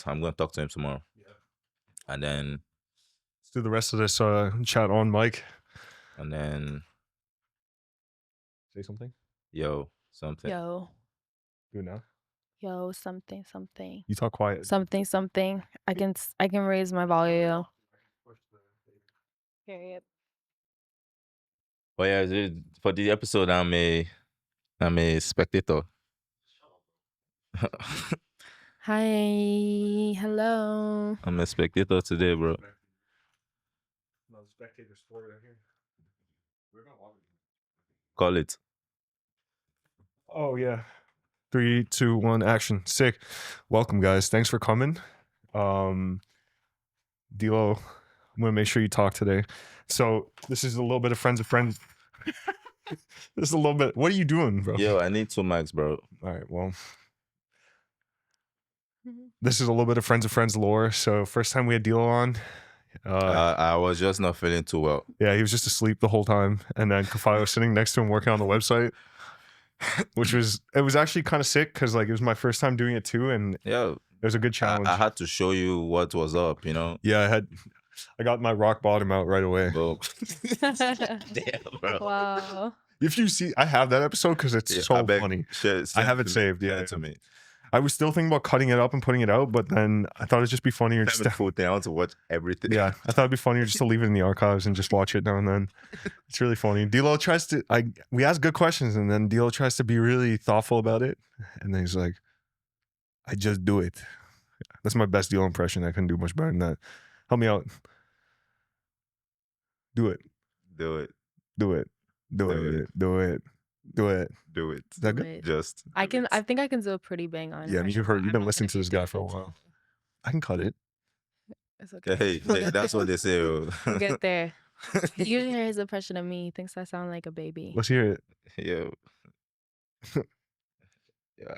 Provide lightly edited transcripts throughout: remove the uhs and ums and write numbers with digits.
I'm gonna talk to him tomorrow. Yeah. And then Let's do the rest of this chat on mic. and then Say something. something. Yo, Do it now. yo, something. You talk quiet. Something. I can raise my volume. Period. But yeah, for the episode, I'm a spectator. Hi, hello. I'm a spectator today, bro. No, the spectator story right here. We're gonna log it. Call it. Oh yeah. 3, 2, 1, action. Sick. Welcome, guys. Thanks for coming. Deelo, I'm gonna make sure you talk today. So this is a little bit of friends of friends. This is a little bit. What are you doing, bro? Yo, I need 2 mics, bro. All right. Well, this is a little bit of friends of friends lore. So first time we had Deelo on. I was just not feeling too well. Yeah, he was just asleep the whole time, and then Kafai was sitting next to him working on the website, which was actually kind of sick because like it was my first time doing it too, and Yeah, it was a good challenge. I had to show you what was up, you know. Yeah, I got my rock bottom out right away. Bro. Damn, bro. Wow. If you see, I have that episode because it's so funny. I have it saved. Yeah, to me. I was still thinking about cutting it up and putting it out, but then I thought it'd just be funnier just to Food thing. I want to watch everything. Yeah, I thought it'd be funnier just to leave it in the archives and just watch it now and then. It's really funny. Deelo tries to, we ask good questions, and then Deelo tries to be really thoughtful about it, and then he's like, "I just do it." That's my best Deelo impression. I couldn't do much better than that. Help me out. Do it. Do it. Do it. Do it. Do it. Do it. Do it. Is that Do good? it. Just. I think I can do a pretty bang on. Yeah, I mean, you've been I'm not listening gonna to this be guy for a perfect. while. I can cut it. It's okay. Hey, that's what they say. We'll get there. You usually hear his impression of me. He thinks I sound like a baby. Let's hear it. Yo. Yeah,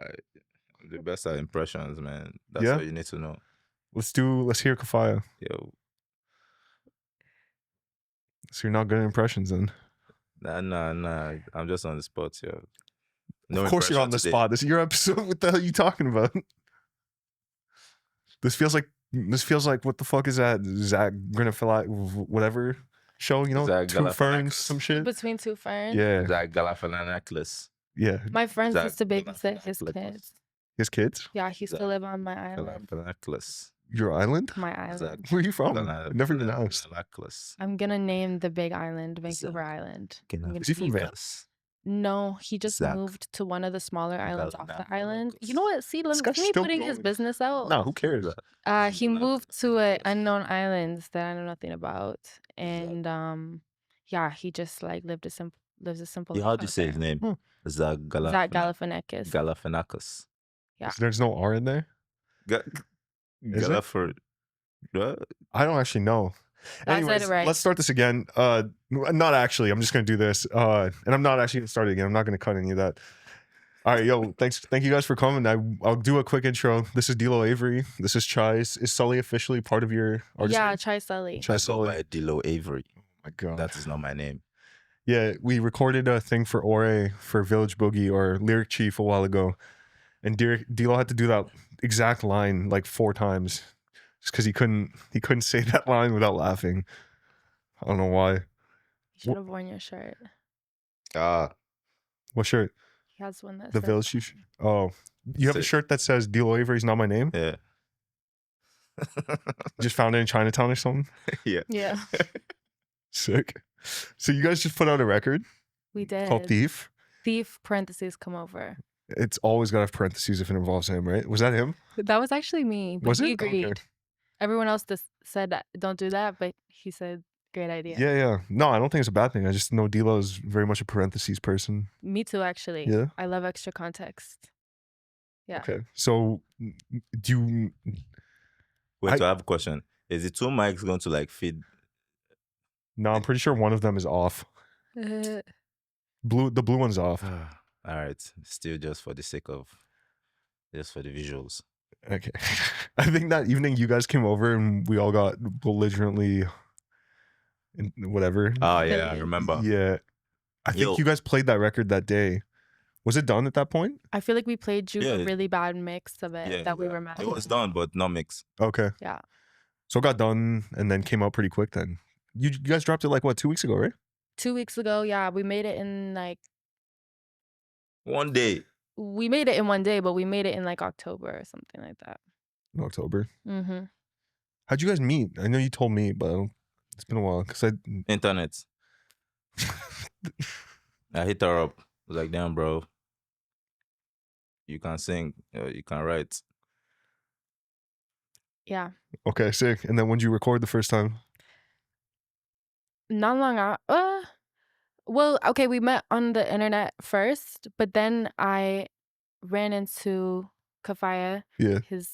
the best at impressions, man. That's Yeah? what you need to know. Let's hear Kafaya. Yo. So you're not good at impressions then? Nah. I'm just on the spot, yo. No Of course you're impression on the today. spot. This is your episode. What the hell are you talking about? This feels like what the fuck is that? Zach Grinafili whatever show, you know? Zach Two ferns, Galifianakis. some shit. Between two ferns. Yeah. That Galifianakis. Yeah. My friends Zach used to babysit his Galifianakis. kids. His kids? Yeah, he used to live on my island. Galifianakis. Your island? My island. Where are you from? Never even asked. Galifianakis. I'm gonna name the big island Vancouver Island. I'm gonna Is he from keep- Vance? No, he just Zach. moved to one of the smaller islands off the Galifianakis. island. You know what? See, This guy's me still putting his going. business out. No, who cares? He moved to an unknown island that I know nothing about, and yeah, he just like lives a simple Yeah, life how do you out say his there. name? Hmm. Zach Zach Galifianakis. Galifianakis. Yeah. There's no R in there? Is it? Galafur. I don't actually know. I said Anyways, it right. let's start this again. Not actually. I'm just gonna do this. And I'm not actually gonna start it again. I'm not gonna cut any of that. All right, yo, thank you guys for coming. I'll do a quick intro. This is Deelo Avery. This is Chai. Is Sully officially part of your artist Yeah, name? try Sully. Chai I go Sully. by Deelo Avery. Oh my god. That is not my name. Yeah, we recorded a thing for Ore for Village Boogie or Lyric Chief a while ago, and Deelo had to do that exact line like 4 times, just because he couldn't say that line without laughing. I don't know why. You should have worn your shirt. What shirt? He has one that The says Village Chief. Oh, you have a Sick. shirt that says Deelo Avery's not my name. Yeah. You just found it in Chinatown or something. Yeah. Yeah, Sick. So you guys just put out a record we did. called Thief. Thief parentheses come over. It's always got to have parentheses if it involves him, right? Was that him? That was actually me, but Was he it? Okay. agreed. Everyone else just said don't do that, but he said great idea. Yeah. No, I don't think it's a bad thing. I just know Deelo is very much a parentheses person. Me too, actually. Yeah. I love extra context. Yeah. Okay. So do you? Wait, I- so I have a question. Is the 2 mics going to like feed? No, I'm pretty sure one of them is off. The blue one's off. All right. Still just for the sake of, just for the visuals. Okay. I think that evening you guys came over and we all got belligerently whatever. Oh yeah, I remember. Yeah. I think Yo. you guys played that record that day. Was it done at that point? I feel like we played you Yeah. a really bad mix of it Yeah. that we were mad. It was done, but not mixed. Okay. Yeah. So it got done and then came out pretty quick then. You guys dropped it like what, 2 weeks ago, right? 2 weeks ago, yeah, we made it in like 1 day. we made it in 1 day, but we made it in like October or something like that. In October. Mm-hmm. How'd you guys meet? I know you told me, but it's been a while because Internet. I hit her up. I was like, damn, bro. You can sing. You can write. Yeah. Okay, sick. And then when did you record the first time? Not long out. Well, okay, we met on the internet first, but then I ran into Kafaya, Yeah. his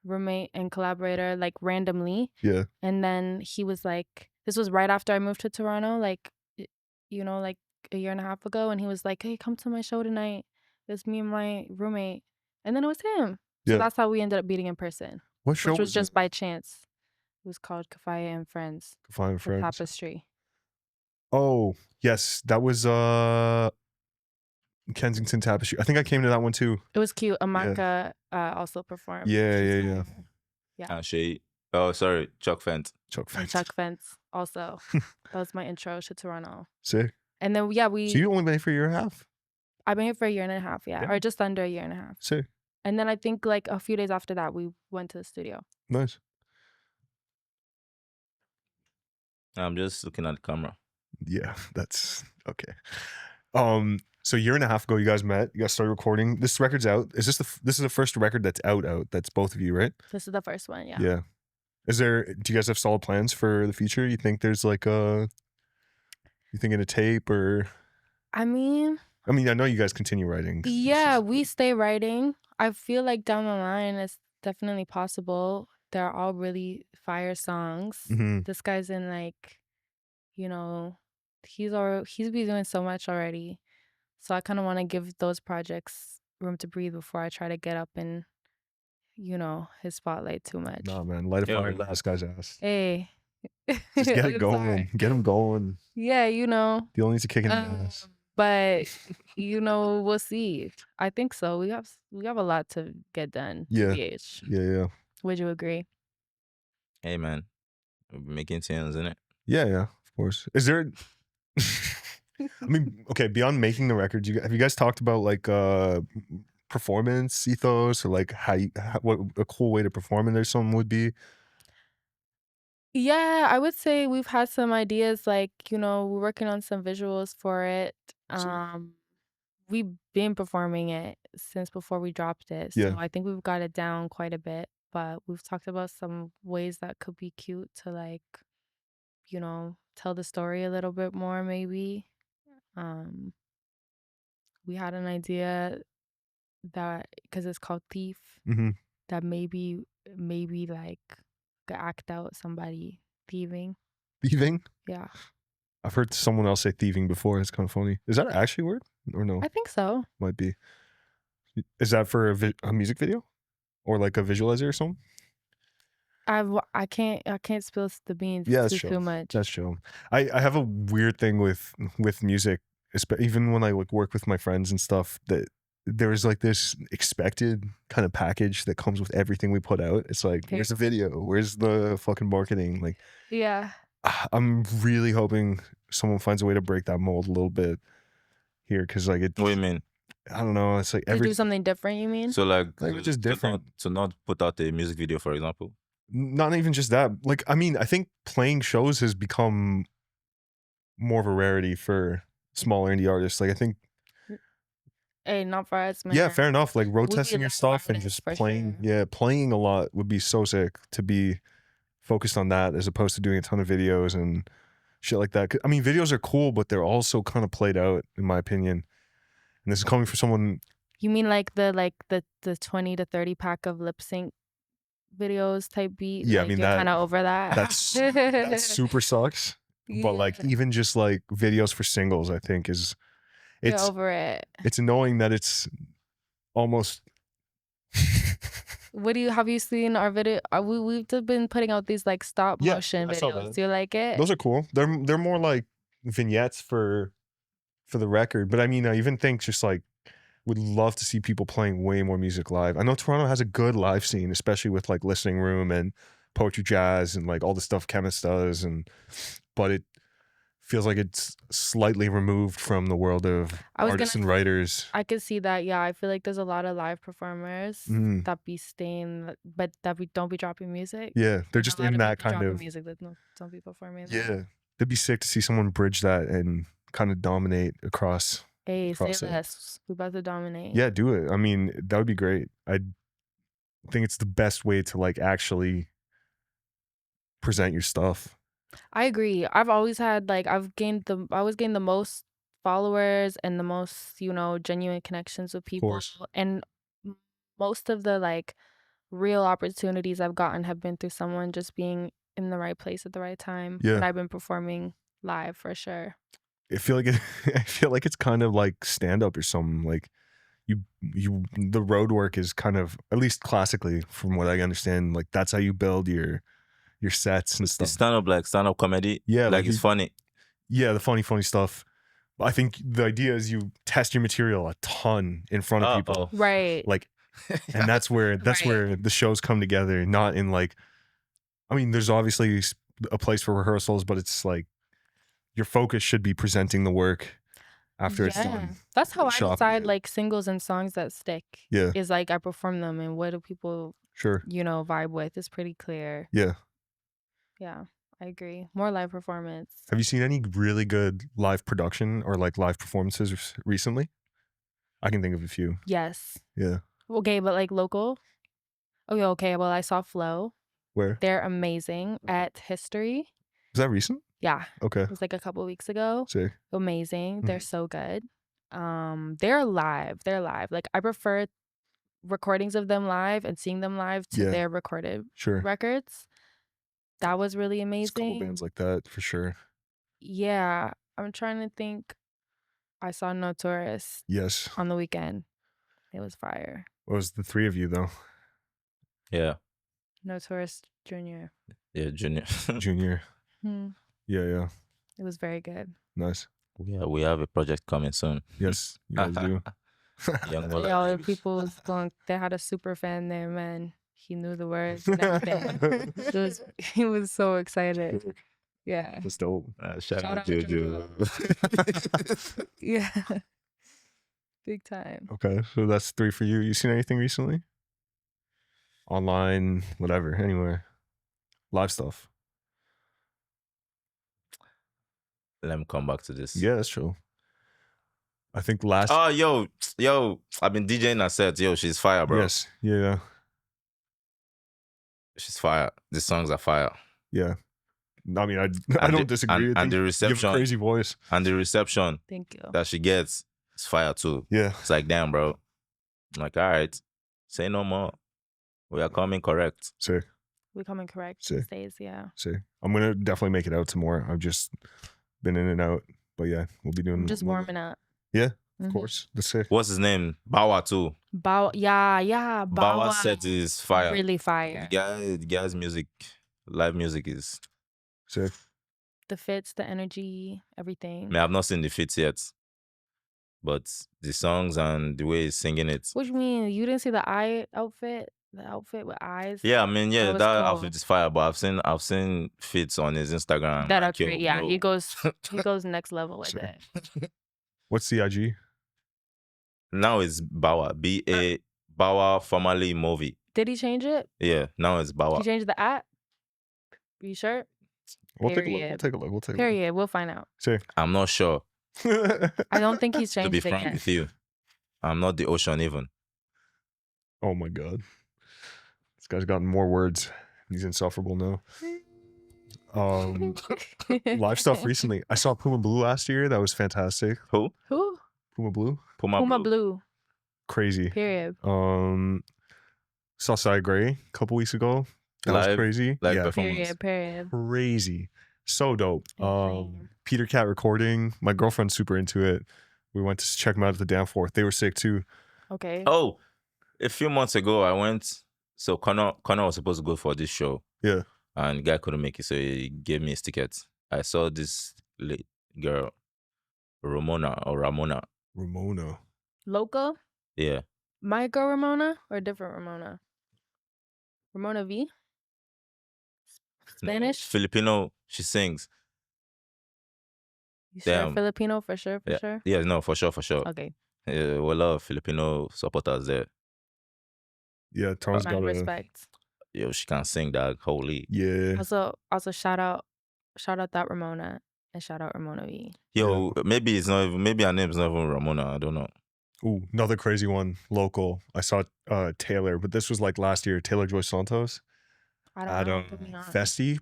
roommate and collaborator, like randomly. Yeah. And then he was like, this was right after I moved to Toronto, like, like a year and a half ago. And he was like, hey, come to my show tonight. It's me and my roommate. And then it was him. So Yeah. that's how we ended up meeting in person, What show which was just it? by chance. It was called Kafaya and Friends. Fine The Friends. Tapestry. Oh, yes. That was Kensington Tapestry. I think I came to that one too. It was cute. Amaka also performed. Yeah. Yeah. Shay. Oh, sorry. Chuck Fent. Chuck And Fence. Chuck Fence also. That was my intro to Toronto. Sick. And then, yeah, we... So you only been here for a year and a half? I've been here for a year and a half, yeah. Yeah. Or just under a year and a half. Sick. And then I think like a few days after that, we went to the studio. Nice. I'm just looking at the camera. Yeah, that's okay. So a year and a half ago, you guys met. You guys started recording. This record's out. Is this this is the first record that's out? That's both of you, right? This is the first one, yeah. Yeah. Do you guys have solid plans for the future? You think there's like you thinking a tape or? I mean, I know you guys continue writing. yeah, we stay writing. I feel like down the line, it's definitely possible. They're all really fire songs. Mhm. This guy's in like, he's been doing so much already. So I kind of want to give those projects room to breathe before I try to get up in, his spotlight too much. Nah, man, light a Yeah. fire in this guy's ass. Hey. Just get it I'm going. sorry. Get him going. Yeah, Deelo needs to kick in the ass. But we'll see. I think so. We have a lot to get done. Yeah. TBH. Yeah. Would you agree? Hey, man. We're making tunes, innit? Yeah, of course. Is there? Okay. Beyond making the records, have you guys talked about like performance ethos or like what a cool way to perform in there? Something would be. Yeah, I would say we've had some ideas. Like we're working on some visuals for it. We've been performing it since before we dropped it, so Yeah. I think we've got it down quite a bit. But we've talked about some ways that could be cute to like, tell the story a little bit more, maybe. We had an idea that because it's called Thief, Mhm. that maybe like could act out somebody thieving. Thieving. Yeah, I've heard someone else say thieving before. It's kind of funny. Is that actually a word or no? I think so. Might be. Is that for a music video or like a visualizer or something? I can't spill the beans. Yeah, It's that's too chill. much. That's chill. I have a weird thing with music, even when I like work with my friends and stuff, that there's like this expected kind of package that comes with everything we put out. It's like, where's the video? Where's the fucking marketing? Like, Yeah. I'm really hoping someone finds a way to break that mold a little bit here, because like What do you mean? I don't know. It's like To do something different, you mean? So like it's just different. To not put out a music video, for example. Not even just that. Like, I think playing shows has become more of a rarity for smaller indie artists. Like, I think. Hey, not for us, man. Yeah, fair enough. Like road We testing be your live stuff and artists just for playing. sure. Yeah, playing a lot would be so sick to be focused on that as opposed to doing a ton of videos and shit like that. Videos are cool, but they're also kind of played out, in my opinion. And this is coming from someone. You mean like the 20 to 30 pack of lip sync videos type beat? Yeah, like, you're that- kind of over that. That super sucks. But like Yeah. even just like videos for singles, I think You're it's over it. it's annoying that it's almost. Have you seen our video? We've been putting out these like stop Yeah, motion I saw videos. that. Do you like it? Those are cool. They're more like vignettes for the record. But I even think just like would love to see people playing way more music live. I know Toronto has a good live scene, especially with like Listening Room and Poetry Jazz and like all the stuff Chemist does, but it feels like it's slightly removed from the world of artists and writers. I could see that. Yeah, I feel like there's a lot of live performers that be staying, but that we don't be dropping music. Yeah, they're just in that kind of music that don't be performing. Yeah, it'd be sick to see someone bridge that and kind of dominate across. Hey, say less. We about to dominate. Yeah, do it. I mean, that would be great. I think it's the best way to like actually present your stuff. I agree. I've always had like I always gained the most followers and the most, genuine connections with people. And most of the like real opportunities I've gotten have been through someone just being in the right place at the right time. Yeah. And I've been performing live for sure. I feel like it's kind of like stand up or something. Like the road work is kind of, at least classically from what I understand, like that's how you build your sets and stuff. It's stand up comedy. Yeah, like it's funny. Yeah, the funny stuff. I think the idea is you test your material a ton in front of people. Right. Like, and that's where the shows come together, not in like, I mean, there's obviously a place for rehearsals, but it's like your focus should be presenting the work after it's done. That's how I decide like singles and songs that stick. Yeah. Is like I perform them and what do people vibe with is pretty clear. Yeah. Yeah, I agree. More live performance. Have you seen any really good live production or like live performances recently? I can think of a few. Yes. Yeah. Okay, but like local? Okay. Well, I saw Flow. Where? They're amazing at History. Is that recent? Yeah. Okay. It was like a couple weeks ago. Sick. Amazing. They're so good. They're live. Like I prefer recordings of them live and seeing them live to their recorded records. That was really amazing. There's a couple bands like that for sure. Yeah. I'm trying to think. I saw No Tourist. Yes. On the weekend. It was fire. What was the three of you though? Yeah. No Tourist Junior. Yeah, Junior. Junior. Yeah. It was very good. Nice. Yeah, we have a project coming soon. Yes, you guys do. All the people they had a super fan there, man. He knew the words and everything. He was so excited. Yeah. That's dope. Shout out Jojo. Yeah. Big time. Okay, so that's 3 for you. You seen anything recently? Online, whatever, anywhere. Live stuff. Let me come back to this. Yeah, that's true. I think last. Oh, yo, I've been DJing her set. Yo, she's fire, bro. Yes, yeah. She's fire. The songs are fire. Yeah. I mean, I don't disagree. And the reception. You have a crazy voice. And the reception. Thank you. That she gets is fire too. Yeah. It's like, damn, bro. I'm like, all right, say no more. We are coming correct. Sick. We're coming correct these days, yeah. Sick. I'm going to definitely make it out some more. I've just been in and out. But yeah, we'll be doing. Just warming up. Yeah, of course. That's sick. What's his name? Bawa too. Yeah. Bawa set is fire. Really fire. The guy's music, live music is sick. The fits, the energy, everything. I mean, I've not seen the fits yet, but the songs and the way he's singing it. What do you mean? You didn't see the outfit? The outfit with eyes? Yeah, I mean, yeah, that cool. outfit is fire. But I've seen fits on his Instagram. That are great. Yeah, he goes next level with it. What's the IG? Now it's Bawa. B-A Bawa, formerly Movie. Did he change it? Yeah, now it's Bawa. He changed the app? Are you sure? We'll take a look. Period. We'll find out. Sick. I'm not sure. I don't think he's changed to be it frank yet. with you, I'm not the ocean even. Oh my God. This guy's gotten more words. He's insufferable now. Live stuff recently. I saw Puma Blue last year. That was fantastic. Who? Puma Blue. Puma Blue. Crazy. Period. Saw Cy Gray a couple weeks ago. That was crazy. Performance. Period. Crazy. So dope. Peter Cat recording. My girlfriend's super into it. We went to check them out at the Danforth. They were sick too. Okay. Oh, a few months ago I went. So Connor was supposed to go for this show. Yeah. And the guy couldn't make it, so he gave me his ticket. I saw this girl, Ramona. Ramona. Local? Yeah. My girl Ramona or a different Ramona? Ramona V? Spanish? Filipino, she sings. You sure? Damn. Filipino for sure, for Yeah. sure? Yeah, no, for sure, for sure. Okay. We love Filipino supporters there. Yeah, Toron's Mad got a respect. Yo, she can sing that. Holy. yeah. Also shout out that Ramona and shout out Ramona V. Yo, maybe it's not even, maybe her name's not even Ramona. I don't know. Ooh, another crazy one, local. I saw Taylor, but this was like last year. Taylor Joy Santos I don't at know. Put me on. Festi.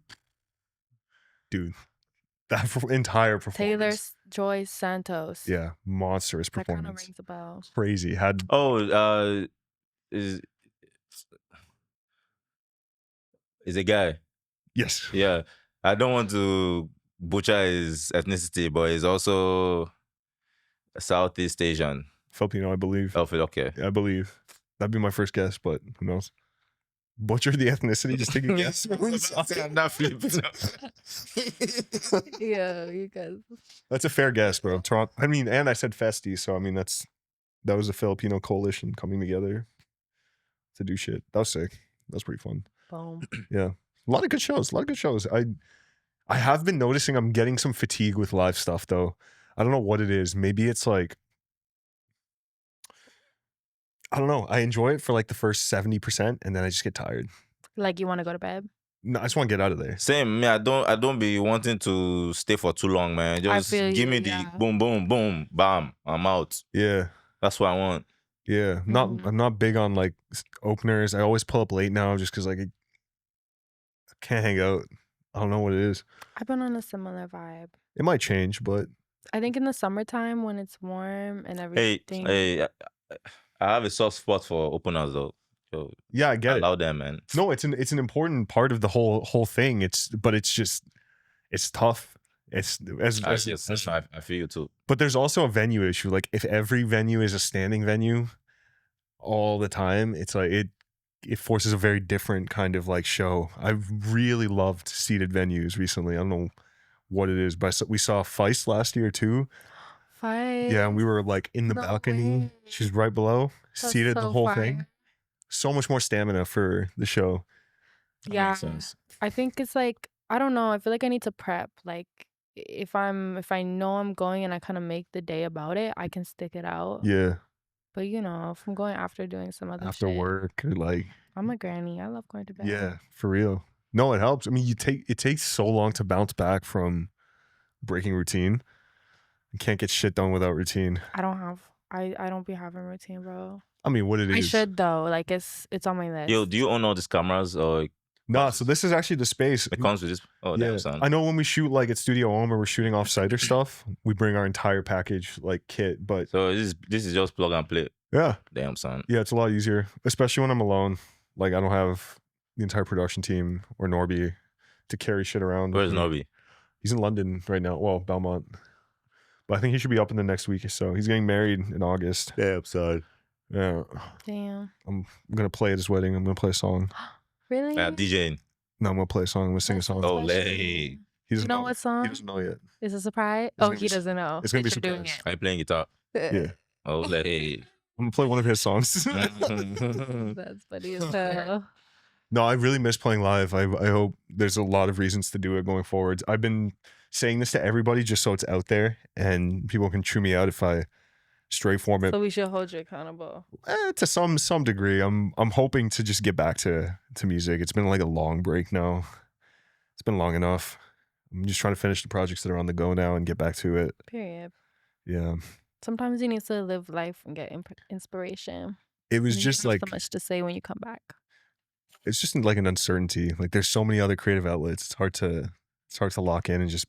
Dude, that entire Taylor performance. Joy Santos. Yeah, monstrous That kind of performance. rings a bell. Crazy. Had Is a guy. yes. Yeah. I don't want to butcher his ethnicity, but he's also Southeast Asian. Filipino, I believe. Oh, okay. I believe. That'd be my first guess, but who knows? Butcher the ethnicity, just take a guess. I'm not Filipino. Yeah, you guys. That's a fair guess, bro. Toronto. I mean, and I said Festi, so I mean that was a Filipino coalition coming together to do shit. That was sick. That was pretty fun. Boom. Yeah. A lot of good shows. I have been noticing I'm getting some fatigue with live stuff though. I don't know what it is. Maybe it's like I don't know. I enjoy it for like the first 70% and then I just get tired. Like you want to go to bed? No, I just want to get out of there. Same. Me, I don't be wanting to stay for too long, man. Just give me the boom, boom, boom, bam. I'm out. Yeah. That's what I want. Yeah. I'm not big on like openers. I always pull up late now just because like I can't hang out. I don't know what it is. I've been on a similar vibe. It might change, but I think in the summertime when it's warm and everything. Hey, I have a soft spot for openers though. So yeah, I get allow it. them, man. No, it's an important part of the whole thing. It's tough. I feel you too. But there's also a venue issue. Like if every venue is a standing venue all the time, it's like it forces a very different kind of like show. I've really loved seated venues recently. I don't know what it is, but we saw Feist last year too. Feist. Yeah, and we were like in the balcony. Way. She's right below, that's seated so the whole thing. So much more stamina for the show. Yeah, I think it's like I don't know. I feel like I need to prep. Like if I know I'm going and I kind of make the day about it, I can stick it out. Yeah. But you know, if I'm going after doing some other after shit, work or like I'm a granny. I love going to bed. Yeah, for real. No, it helps. I mean, it takes so long to bounce back from breaking routine. You can't get shit done without routine. I don't be having routine, bro. I mean, what it is. I should though. Like it's on my list. Yo, do you own all these cameras or? Nah, so this is actually the space. It comes with this. Oh, yeah. Damn, I know when we shoot like at Studio Home or we're shooting off-site or stuff, we bring our entire package like kit. But so this is just plug and play. Yeah. Damn, son. Yeah, it's a lot easier, especially when I'm alone. Like I don't have the entire production team or Norby to carry shit around. Where's Norby? He's in London right now. Well, Belmont. But I think he should be up in the next week or so. He's getting married in August. Damn, son. Yeah. Damn. I'm gonna play at his wedding. I'm gonna play a song. Really? DJing. No, I'm gonna play a song. I'm gonna sing a song. Oh, lay. He doesn't know what song? He doesn't know yet. Is it a surprise? Oh, he doesn't know. It's gonna be surprise. Are you playing guitar? Yeah. Oh, lay. I'm gonna play one of his songs. That's funny as hell. No, I really miss playing live. I hope there's a lot of reasons to do it going forward. I've been saying this to everybody just so it's out there and people can chew me out if I stray form it. So we should hold you accountable. To some degree. I'm hoping to just get back to music. It's been like a long break now. It's been long enough. I'm just trying to finish the projects that are on the go now and get back to it. Period. Yeah. Sometimes you need to live life and get inspiration. It was just like so much to say when you come back. It's just like an uncertainty. Like there's so many other creative outlets. It's hard to lock in and just,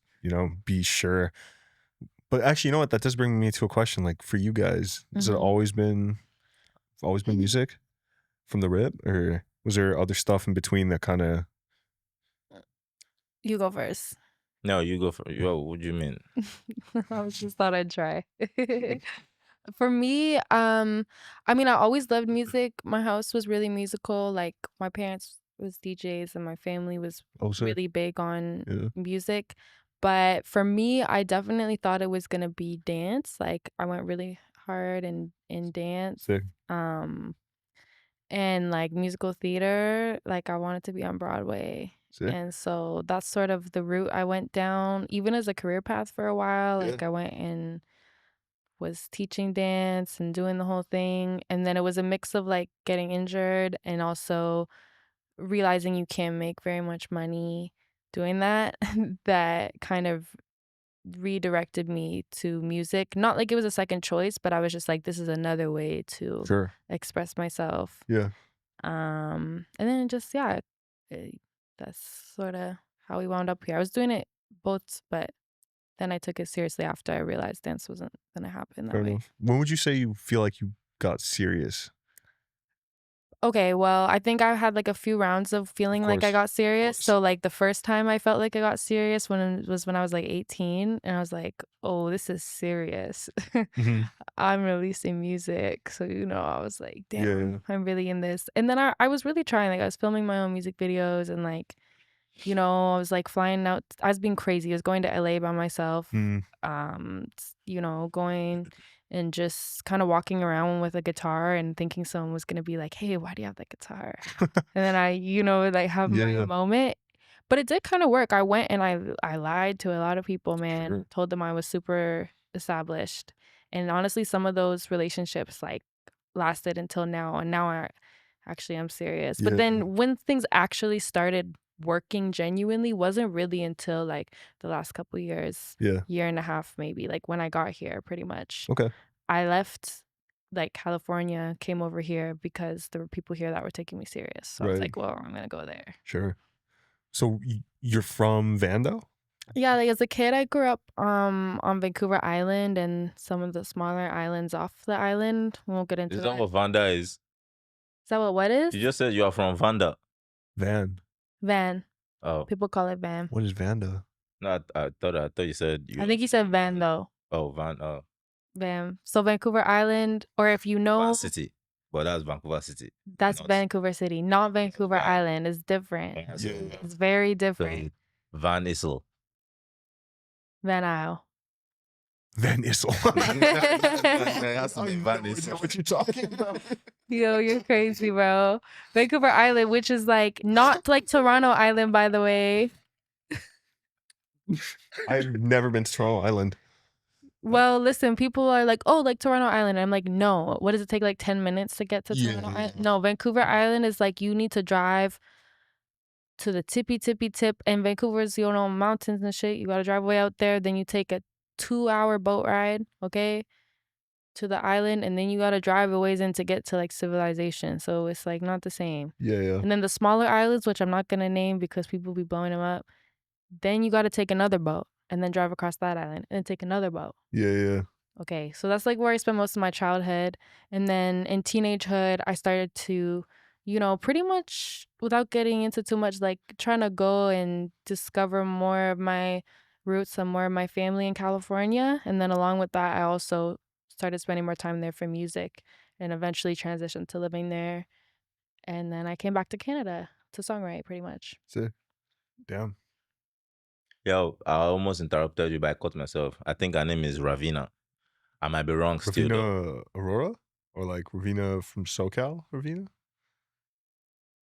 be sure. But actually, you know what? That does bring me to a question. Like for you guys, has it always been music from the rip, or was there other stuff in between that kind of? You go first. No, you go first. Yo, what do you mean? I just thought I'd try. For me, I mean, I always loved music. My house was really musical. Like my parents was DJs and my family was really big on music. But for me, I definitely thought it was going to be dance. Like I went really hard in dance. Sick. And like musical theater, like I wanted to be on Broadway. Sick. And so that's sort of the route I went down, even as a career path for a while. Yeah. Like I went and was teaching dance and doing the whole thing. And then it was a mix of like getting injured and also realizing you can't make very much money doing that, that kind of redirected me to music. Not like it was a second choice, but I was just like, this is another way to Sure. express myself. Yeah. And then just that's sort of how we wound up here. I was doing it both, but then I took it seriously after I realized dance wasn't gonna happen that Fair way. enough. When would you say you feel like you got serious? Okay, well, I think I had like a few rounds of feeling like I course, got serious. course. So like the first time I felt like I got serious when I was like 18, and I was like, oh, this is serious. Mhm. I'm releasing music. So, I was like, Yeah, damn, yeah. I'm really in this. And then I was really trying, like I was filming my own music videos and like, I was like flying out. I was being crazy. I was going to LA by myself, Mm. going and just kind of walking around with a guitar and thinking someone was going to be like, hey, why do you have that guitar? And then I, like have Yeah, my yeah. moment. But it did kind of work. I went and I lied to a lot of people, man. Sure. Told them I was super established. And honestly, some of those relationships like lasted until now. And now I'm serious. But Yeah. then when things actually started working genuinely wasn't really until like the last couple years, Yeah. year and a half maybe, like when I got here pretty much. Okay. I left like California, came over here because there were people here that were taking me serious. So I was Right. like, well, I'm gonna go there. Sure. So you're from Vando? Yeah, like as a kid I grew up on Vancouver Island and some of the smaller islands off the island. We won't get into Is that. that what Vanda is? Is that what is? You just said you are from Vanda. Van. Van. Oh, People call it Van. What is Vanda? no, I thought you said you. I think you said Van though. Oh, Van. Oh, Van. So Vancouver Island, or if you know, Van City. But that's Vancouver City. that's not- Vancouver City, not Vancouver Van. Island. It's different. Yeah. It's very So different. Van Issel. Van Isle. Van Issel. It has to be Van I know Issel. what you're talking about. Yo, you're crazy, bro. Vancouver Island, which is like not like Toronto Island, by the way. I've never been to Toronto Island. Well, listen, people are like, oh, like Toronto Island. I'm like, no. What does it take, like 10 minutes to get to Toronto Island? No, Vancouver Island is like you need to drive to the tippy tip. And Vancouver's, mountains and shit. You got to drive way out there. Then you take a 2-hour boat ride, okay, to the island. And then you got to drive a ways in to get to like civilization. So it's like not the same. Yeah, yeah. And then the smaller islands, which I'm not going to name because people be blowing them up, then you got to take another boat and then drive across that island and then take another boat. Yeah, yeah. Okay, so that's like where I spent most of my childhood. And then in teenagehood, I started to, pretty much without getting into too much, like trying to go and discover more of my roots and more of my family in California. And then along with that, I also started spending more time there for music and eventually transitioned to living there. And then I came back to Canada to songwrite pretty much. Sick. Damn. Yo, I almost interrupted you, but I caught myself. I think her name is Ravina. I might be wrong still. though. Ravina Aurora? Or like Ravina from SoCal? Ravina?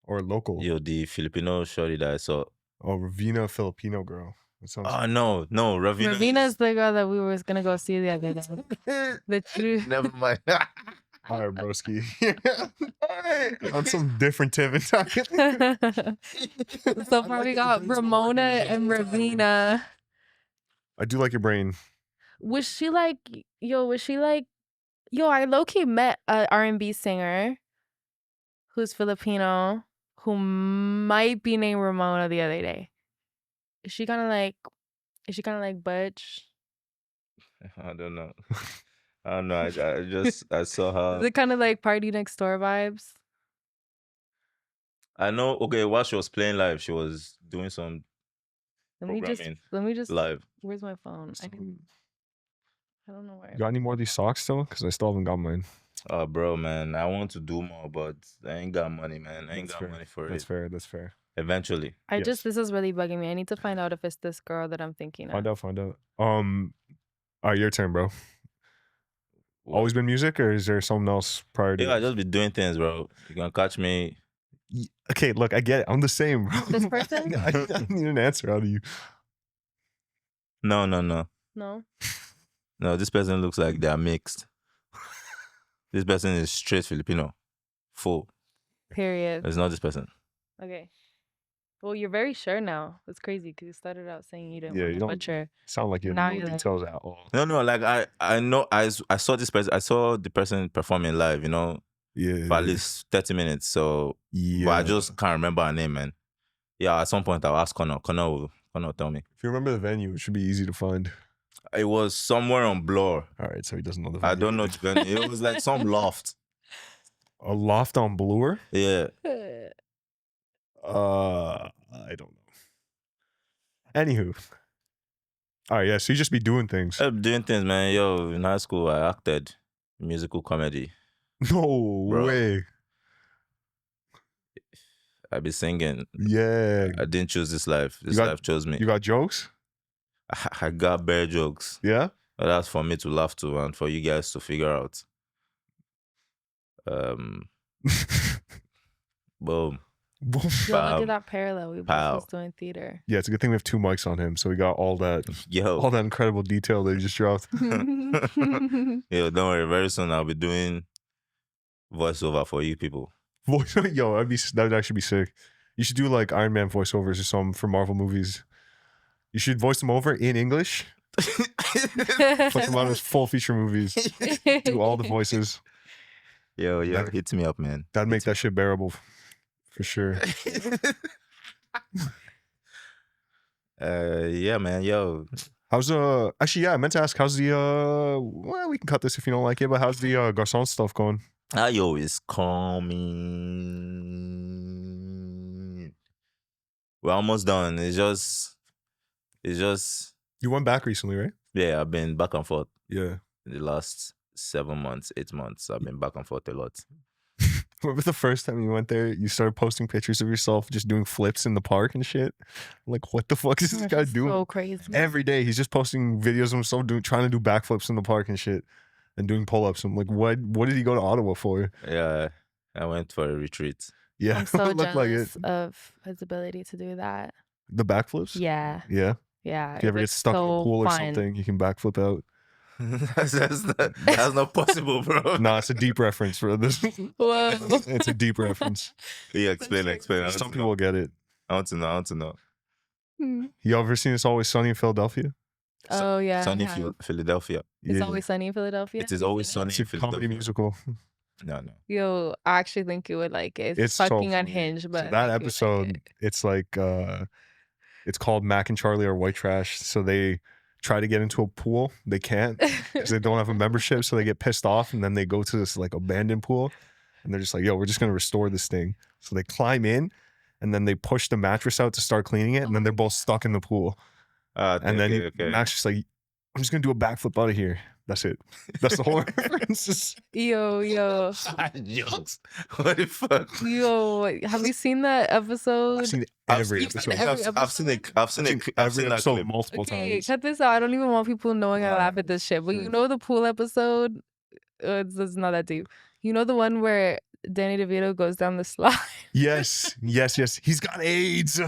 Or local? Yo, the Filipino shorty that I saw. Oh, Ravina Filipino girl. That sounds Oh no, Ravina. Ravina's the girl that we were gonna go see the other day. The truth. Never mind. all right, broski. On some different tip and talking. So far we got Ramona and Ravina. I do like your brain. Was she like, I low-key met a R&B singer who's Filipino who might be named Ramona the other day. Is she kind of like Butch? I don't know. I saw her. Is it kind of like Party Next Door vibes? I know. Okay, while she was playing live, she was doing some Let me just live. Where's my phone? I don't know where. You got any more of these socks still? Because I still haven't got mine. Oh, bro, man, I want to do more, but I ain't got money, man. I ain't got money for That's it. fair. That's fair. Eventually. Yes. This is really bugging me. I need to find out if it's this girl that I'm thinking of. Find out. All right, your turn, bro. Always been music, or is there something else prior to Yeah, I this? just be doing things, bro. You can catch me. Okay, look, I get it. I'm the same, bro. This person? I need an answer out of you. No. No. No, this person looks like they are mixed. This person is straight Filipino. Full. Period. It's not this person. Okay. Well, you're very sure now. It's crazy because you started out saying you didn't Yeah, want you to don't butcher. sound like you Now have no you're like- details at all. No, like I know I saw this person. I saw the person performing live, you know, Yeah. for at least 30 minutes. So Yeah. but I just can't remember her name, man. Yeah, at some point I'll ask Connor. Connor will tell me. If you remember the venue, it should be easy to find. It was somewhere on Blur. All right, so he doesn't know the venue. I don't know the venue. It was like some loft. A loft on Bloor? Yeah. I don't know. Anywho. All right, yeah, so you just be doing things. I'm doing things, man. Yo, in high school I acted musical comedy. No Bro. way. I be singing. Yeah. I didn't choose this life. This life chose me. You got jokes? I got bare jokes. Yeah? But that's for me to laugh to and for you guys to figure out. Boom. Yo, look Bam. at that parallel. We both Pow. was doing theater. Yeah, it's a good thing we have 2 mics on him, so we got all that Yo. incredible detail that he just dropped. Yo, don't worry. Very soon I'll be doing voiceover for you people. Voice, yo, that would actually be sick. You should do like Iron Man voiceovers or something for Marvel movies. You should voice them over in English. Put them on as full feature movies. Do all the voices. Yo, That- hit me up, man. That'd make that shit bearable for sure. Yeah, man. Yo, How's actually, yeah, I meant to ask, how's the well, we can cut this if you don't like it, but how's the Garçon stuff going? Ayo is coming. We're almost done. It's just You went back recently, right? yeah, I've been back and forth Yeah. in the last 7 months, 8 months. I've been back and forth a lot. Remember the first time you went there, you started posting pictures of yourself just doing flips in the park and shit? Like, what the fuck is this guy doing? So crazy. Every day he's just posting videos of himself trying to do backflips in the park and shit and doing pull-ups. I'm like, what did he go to Ottawa for? Yeah, I went for a retreat. Yeah, I'm so it looked like it. jealous of his ability to do that. The backflips? Yeah. Yeah. Yeah. If you ever get stuck in a pool or something, you can backflip out. that's not possible, bro. No, it's a deep reference for this. Whoa. It's a deep reference. Yeah, explain. I Some want people get it. to know. You ever seen It's Always Sunny in Philadelphia? Oh yeah. Sunny yeah. Philadelphia. It's Yeah. Always Sunny in Philadelphia. It is always sunny It's in a comedy Philadelphia. musical. No. Yo, I actually think you would like it. It's so fucking funny. unhinged, So but I that think you would like episode, it. it's like it's called Mac and Charlie Are White Trash. So they try to get into a pool. They can't because they don't have a membership. So they get pissed off and then they go to this like abandoned pool and they're just like, yo, we're just gonna restore this thing. So they climb in and then they push the mattress out to start cleaning it, and then they're both stuck in the pool. And then Mac's just like, I'm just gonna do a backflip out of here. That's it. That's the whole reference. Yo, Jokes. What the fuck? yo. Have you seen that episode? I've seen I've every seen- episode. I've seen it. I've seen it. I've Every seen that episode clip. multiple Okay, times. cut this out. I don't even want people knowing I laugh at this shit. But you Sure. know the pool episode? It's not that deep. You know the one where Danny DeVito goes down the slide? Yes. He's got AIDS.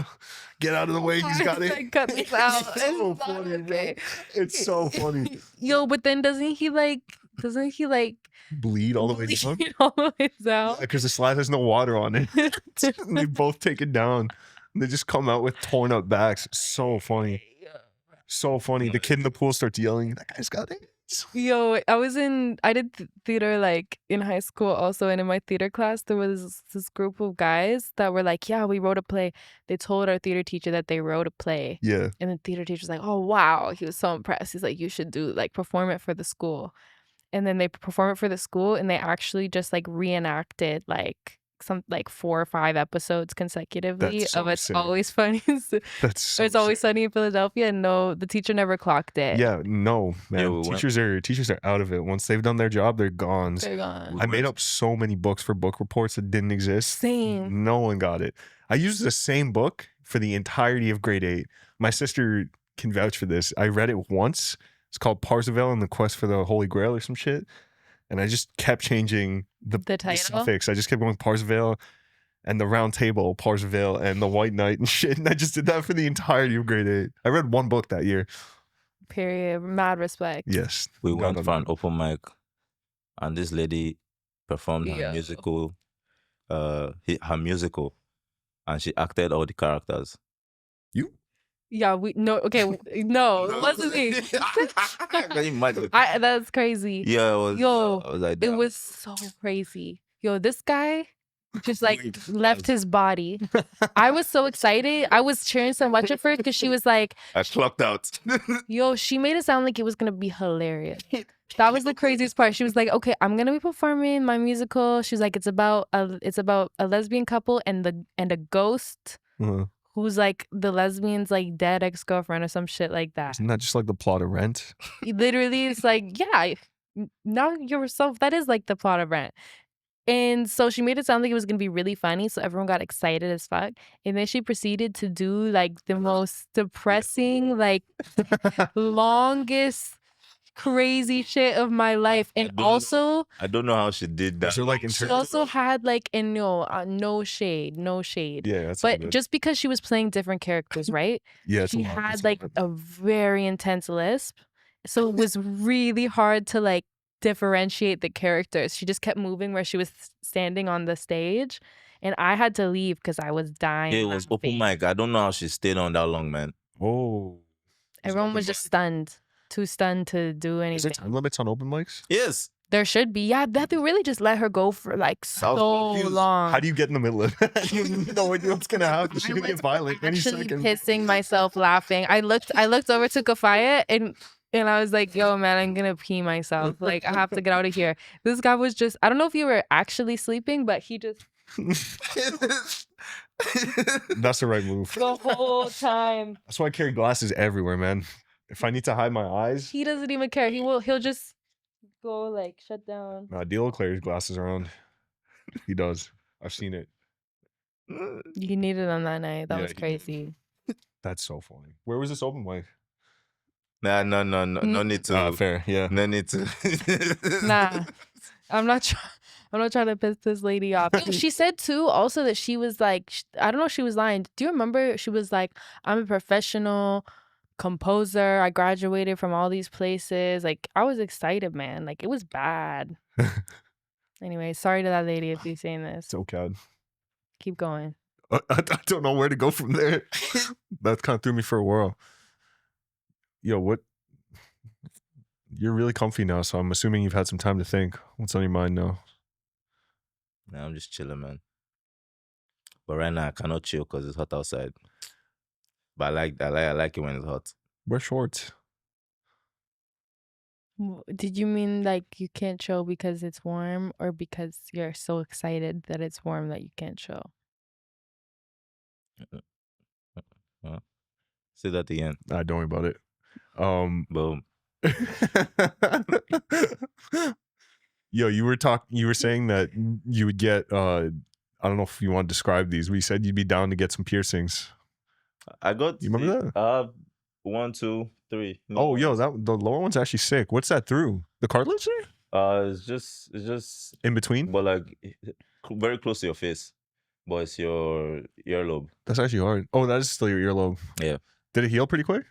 Get out of the way. He's got It's AIDS. like, cut this out. It's so It's not funny, bro. okay. It's so funny. Yo, but then doesn't he like Bleed all the way down. bleed all the way down? Because the slide has no water on it. And they both take it down. They just come out with torn up backs. So funny. So funny. The kid in the pool starts yelling, that guy's got AIDS. Yo, I did theater like in high school also, and in my theater class there was this group of guys that were like, yeah, we wrote a play. They told our theater teacher that they wrote a play, Yeah. and the theater teacher's like, oh wow, he was so impressed. He's like, you should perform it for the school. And then they perform it for the school, and they actually just like reenacted like 4 or 5 episodes consecutively That's so of It's sick. Always Funny. That's so It's Always sick. Sunny in Philadelphia, and no, the teacher never clocked it. Yeah, no, man. Yeah, we went- Teachers are out of it. Once they've done their job, they're gone. They're gone. I made up so many books for book reports that didn't exist. Same. No one got it. I used the same book for the entirety of grade 8. My sister can vouch for this. I read it once. It's called Parzival and the Quest for the Holy Grail or some shit. and I just kept changing the title? suffix. I just kept going Parsvale and the Round Table, Parsvale and the White Knight and shit. And I just did that for the entirety of grade 8. I read one book that year. Period. Mad respect. Yes. We God went for an knows. open mic, and this lady performed her Yeah. musical, and she acted all the characters. You? Yeah, okay, no, it wasn't me. Can you imagine? That's crazy. Yeah, it was. Yo, I was like, it damn. was so crazy. Yo, this guy just like Wait, left his body. I was so excited. I was cheering so much at first because she was like, I clocked out. yo, she made it sound like it was gonna be hilarious. That was the craziest part. She was like, okay, I'm gonna be performing my musical. She's like, it's about a lesbian couple and a ghost Uh-huh. who's like the lesbian's like dead ex-girlfriend or some shit like that. Isn't that just like the plot of Rent? Literally, it's like, yeah, now yourself, that is like the plot of Rent. And so she made it sound like it was gonna be really funny, so everyone got excited as fuck. And then she proceeded to do like the most depressing, like longest crazy shit of my life. And also, I don't know how she did that. So like she also had like, and no shade, yeah, that's all but good. just because she was playing different characters, right? Yeah, it's She a lot. had It's like lot. a very intense lisp, so it was really hard to like differentiate the characters. She just kept moving where she was standing on the stage, and I had to leave because I was dying. It was open mic. I don't know how she stayed on that long, man. Oh. Everyone was just stunned, too stunned to do Is there anything. time limits on open mics? Yes. There should be. Yeah, that they really just let her go for like so confused. long. How do you get in the middle of that? You have no idea what's gonna happen. She's gonna get violent any Actually second. pissing myself laughing. I looked over to Kafaya and I was like, yo, man, I'm gonna pee myself. Like, I have to get out of here. This guy was just, I don't know if you were actually sleeping, but he just That's the right move. the whole time. That's why I carry glasses everywhere, man. If I need to hide my eyes, He doesn't even care. He'll just go like shut down. Deelo carries glasses around. He does. I've seen it. You needed on that night. That Yeah, was he did. crazy. That's so funny. Where was this open mic? Nah, no need to. Fair, yeah. No need to. Nah, I'm not trying to piss this lady off. She said too also that she was like, I don't know if she was lying. Do you remember? She was like, I'm a professional composer. I graduated from all these places. Like, I was excited, man. Like, it was bad. Anyway, sorry to that lady if you're saying this. It's okay. Keep going. I don't know where to go from there. That kind of threw me for a whirl. Yo, what? You're really comfy now, so I'm assuming you've had some time to think. What's on your mind now? Nah, I'm just chilling, man. But right now I cannot chill because it's hot outside. But I like it when it's hot. Wear shorts. Did you mean like you can't chill because it's warm or because you're so excited that it's warm that you can't chill? Say that again. Don't worry about it. Boom. Yo, you were saying that you would get I don't know if you want to describe these, but you said you'd be down to get some piercings. I got. You remember that? 1, 2, 3. Oh, yo, the lower one's actually sick. What's that through? The cartilage there? It's just In between? but like very close to your face. But it's your earlobe. That's actually hard. Oh, that is still your earlobe. Yeah. Did it heal pretty quick?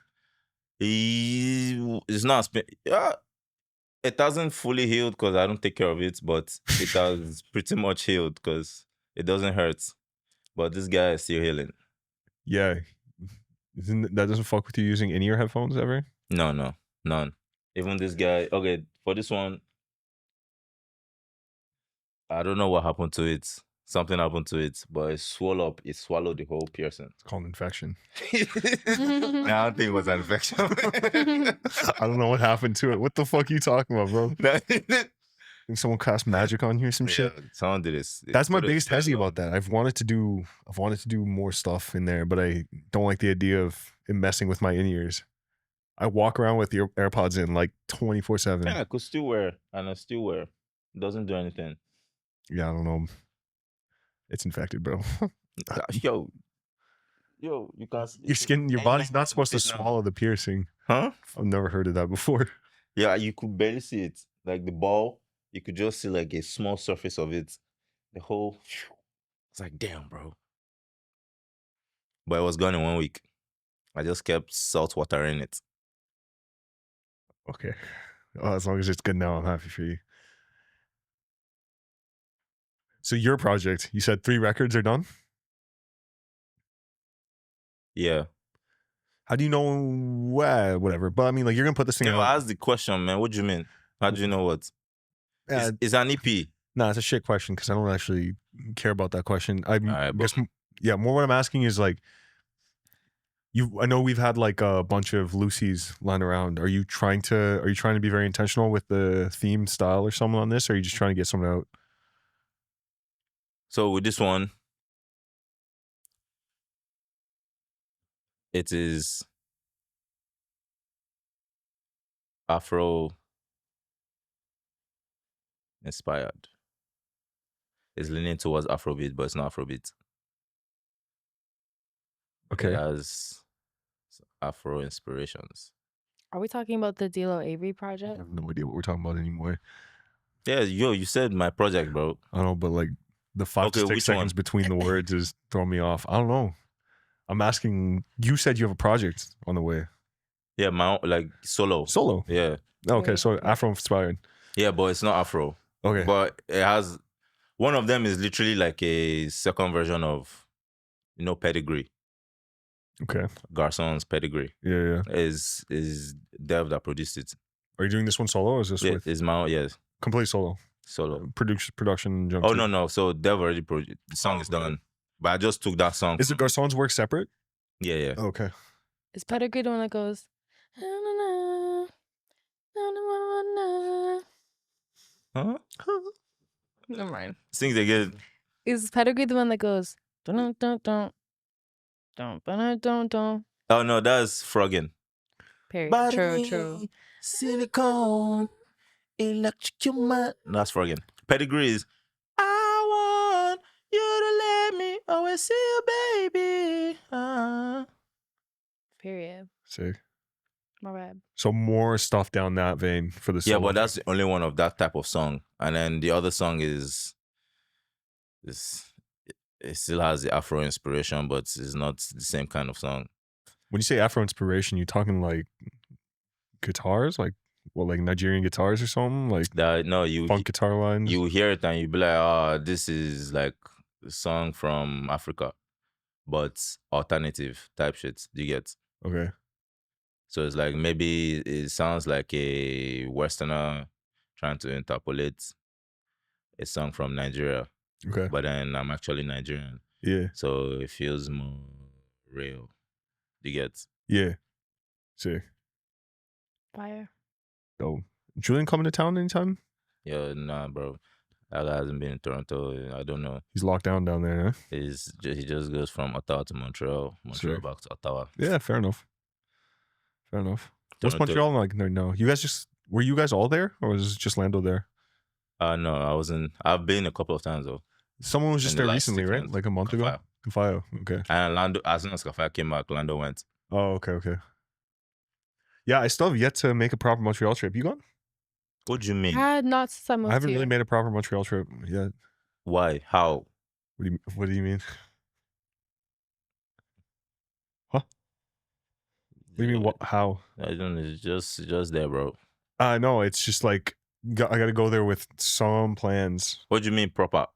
It's not. It hasn't fully healed because I don't take care of it, but it has pretty much healed because it doesn't hurt. But this guy is still healing. Yeah. That doesn't fuck with you using in-ear headphones ever? No, none. Even this guy. Okay, for this one, I don't know what happened to it. Something happened to it, but it swelled up. It swallowed the whole piercing. It's called infection. I don't think it was an infection. I don't know what happened to it. What the fuck are you talking about, bro? Think someone cast magic on you or some shit? Someone did this. That's my biggest hezzy about that. I've wanted to do more stuff in there, but I don't like the idea of it messing with my in-ears. I walk around with your AirPods in like 24/7. Yeah, I could still wear, and I still wear. It doesn't do anything. Yeah, I don't know. It's infected, bro. Yo, you can't. Your body's not supposed to swallow the piercing. Huh? I've never heard of that before. Yeah, you could barely see it. Like the ball you could just see like a small surface of it. The whole, it's like, damn, bro. But it was gone in 1 week. I just kept salt water in it. Okay. As long as it's good now, I'm happy for you. So your project, you said 3 records are done? Yeah. How do you know? Whatever. But I mean, like, you're gonna put this thing Yo, out. ask the question, man. What do you mean? How do you know what? It's an EP. Nah, it's a shit question because I don't actually care about that question. I Alright, guess, yeah, more what I'm asking is like, I know we've had like a bunch of Lucy's lying around. Are you trying to be very intentional with the theme style or something on this, or are you just trying to get something out? So with this one, it is Afro inspired. It's leaning towards Afrobeat, but it's not Afrobeat. Okay. It has Afro inspirations. Are we talking about the Deelo Avery I project? have no idea what we're talking about anymore. Yeah, yo, you said my project, bro. I don't know, but like the 5 to 6 which seconds one? between the words is throwing me off. I don't know. I'm asking. You said you have a project on the way. Yeah, my own, like solo. Solo. Yeah. Okay, so Afro inspired. Yeah, but it's not Afro. Okay. But it has, one of them is literally like a second version of, Pedigree. Okay. Garson's Pedigree. Yeah. Is Dev that produced it. Are you doing this one solo or is this with Is my own, yes. complete solo? Solo. Production jump. Oh, no. So Dev already produced, the song is done. But I just took that song. Is it Garson's work separate? Yeah. Okay. Is Pedigree the one that goes? Huh? Never mind. Sing it again. Is Pedigree the one that goes? Dun dun dun dun dun dun dun. Oh, no, that's Froggin. Period. True. Silicone, electric your mind. No, that's Froggin. Pedigree is, I want you to let me always see you, baby. Period. Sick. My bad. So more stuff down that vein for the Yeah, solo. but that's the only one of that type of song. And then the other song is it still has the Afro inspiration, but it's not the same kind of song. When you say Afro inspiration, you talking like guitars, like like Nigerian guitars or something, like That no, funk guitar lines. you hear it and you be like, oh, this is like a song from Africa, but alternative type shit. Do you get? Okay. So it's like maybe it sounds like a Westerner trying to interpolate a song from Nigeria, Okay. but then I'm actually Nigerian. Yeah. So it feels more real. Do you get? Yeah. Sick. Fire. Oh, Julian coming to town anytime? Yeah, nah, bro. That guy hasn't been in Toronto. I don't know. He's locked down there, huh? He just goes from Ottawa to Montreal, Sure. back to Ottawa. Yeah, fair enough. What's Toronto. Montreal like? No. You guys were you guys all there, or was just Lando there? No, I wasn't. I've been a couple of times though. Someone was just In the there last recently, 6 right? months. Like a month ago. Kafaya. Okay. And Lando, as soon as Kafaya came back, Lando went. Oh, okay. Yeah, I still have yet to make a proper Montreal trip. You gone? What do you mean? Not since I moved I haven't here. really made a proper Montreal trip yet. Why? How? What do you mean? Huh? What do you mean? What? How? I don't know. It's just there, bro. No, it's just like I got to go there with some plans. What do you mean proper?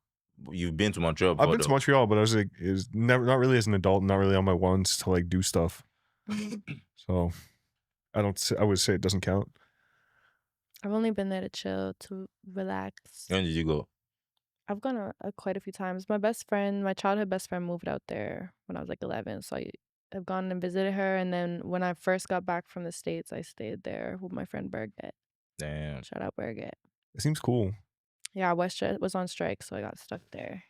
You've been to Montreal before? I've been to Montreal, but I was like, is never, not really as an adult, not really on my ones to like do stuff. So I would say it doesn't count. I've only been there to chill, to relax. When did you go? I've gone quite a few times. My childhood best friend moved out there when I was like 11. So I've gone and visited her. And then when I first got back from the States, I stayed there with my friend Birgit. Damn. Shout out Birgit. It seems cool. Yeah, WestJet was on strike, so I got stuck there.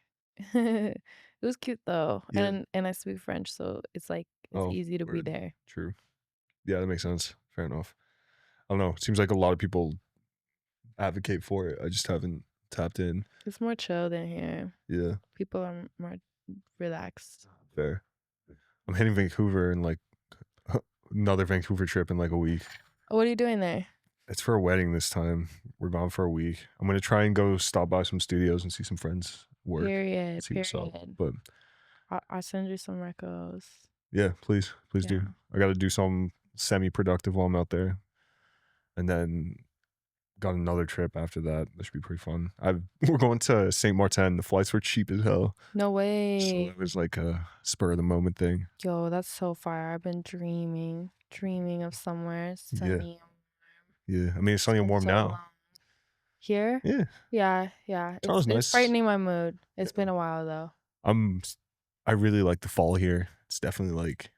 It was cute though. Yeah. And I speak French, so it's like it's easy to be word. there. True. Yeah, that makes sense. Fair enough. I don't know. It seems like a lot of people advocate for it. I just haven't tapped in. It's more chill than here. Yeah. People are more relaxed. Fair. I'm hitting Vancouver in like another Vancouver trip in like a week. Oh, what are you doing there? It's for a wedding this time. We're gone for a week. I'm gonna try and go stop by some studios and see some friends work. Period. See what's up. Period. But I'll send you some recos. yeah, please do. Yeah. I got to do some semi-productive while I'm out there, and then got another trip after that. That should be pretty fun. We're going to Saint Martin. The flights were cheap as hell, No so way. it was like a spur of the moment thing. Yo, that's so fire. I've been dreaming of somewhere sunny. Yeah, I mean it's sunny and been warm so now. long. Here? Yeah, Yeah. Toronto's nice. It's brightening my mood. It's been a while though. I really like the fall here. It's definitely like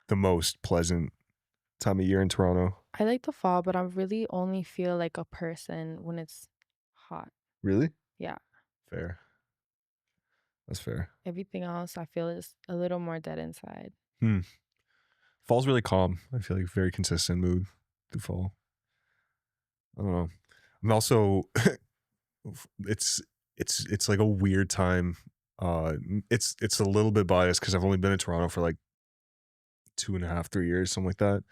the most pleasant time of year in Toronto. I like the fall, but I really only feel like a person when it's hot. Really? Yeah. Fair. That's fair. Everything else I feel is a little more dead inside. Fall's really calm. I feel like very consistent mood through fall. I don't know. I'm also it's like a weird time. It's a little bit biased because I've only been in Toronto for like 2.5, 3 years, something like that.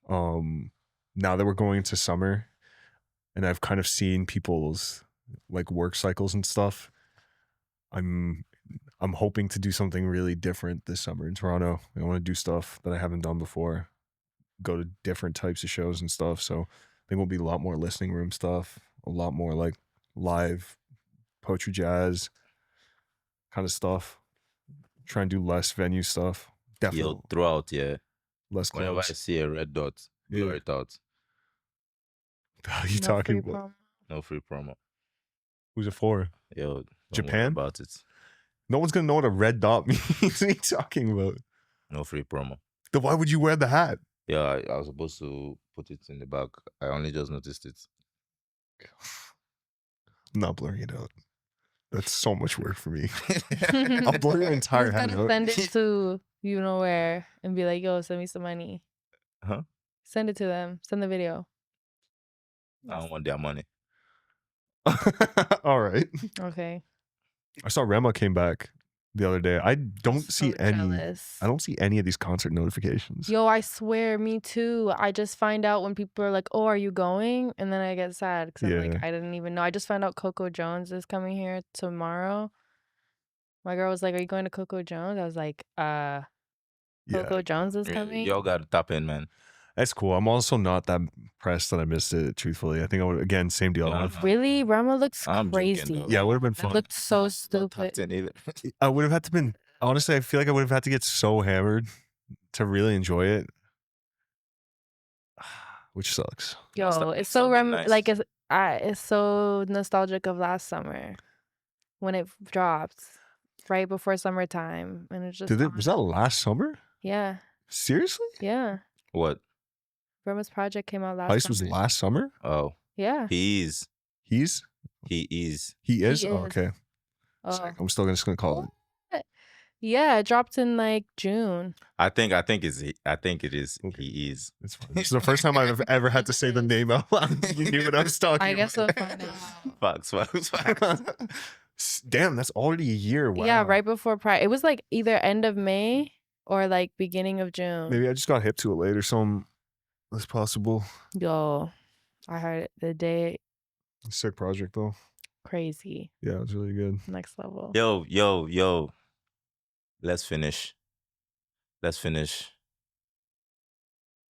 Now that we're going into summer, and I've kind of seen people's like work cycles and stuff. I'm hoping to do something really different this summer in Toronto. I want to do stuff that I haven't done before. Go to different types of shows and stuff. So I think we'll be a lot more listening room stuff, a lot more like live poetry jazz kind of stuff. Try and do less venue stuff. Definitely Yo, throughout, yeah. less Whenever I clubs. see a red dot, blur it out. Are you No talking free about? promo. No free promo. Who's it for? Yo, don't worry Japan? about it. No one's gonna know what a red dot means. What are you talking about? No free promo. Then why would you wear the hat? Yeah, I was supposed to put it in the bag. I only just noticed it. I'm not blurring it out. That's so much work for me. I'll blur your entire He's hat gonna out. send it to you know where and be like, yo, send me some money. Huh? Send it to them. Send the video. I don't want their money. All right. Okay. I saw Rema came back the other day. I don't see So any. jealous. I don't see any of these concert notifications. Yo, I swear, me too. I just find out when people are like, "Oh, are you going?" And then I get sad because I'm Yeah. like, I didn't even know. I just found out Coco Jones is coming here tomorrow. My girl was like, "Are you going to Coco Jones?" I was like, Coco Yeah, Jones is coming." Y'all got to tap in, man. that's cool. I'm also not that impressed that I missed it. Truthfully, I think I would again same deal. Yeah. Really, Rama looks I'm joking, crazy. though. Yeah, it would have been That fun. looked so Not stupid. tapped in either. I would have had to been honestly. I feel like I would have had to get so hammered to really enjoy it, which sucks. Yo, Must have been it's so something nice. like it's so nostalgic of last summer when it dropped right before summertime, and it's just Was that last summer? yeah, Seriously? yeah. What? Rama's project came out last Heist summer. was last summer. Oh, Yeah. he is. He's He is. he is. He Oh, is. okay. Oh. Sorry, I'm still just gonna call it. Yeah, it dropped in like June. I think it is. Okay. He is. It's fine. This is the first time I've ever had to say the name out loud. You knew what I was talking I guess about. we'll find out. Facts. Damn, that's already a year. Wow. Yeah, right before Pride. It was like either end of May or like beginning of June. Maybe I just got hip to it late or something. That's possible. Yo, I heard it the day Sick project though. crazy. Yeah, it was really good. Next level. Yo. Let's finish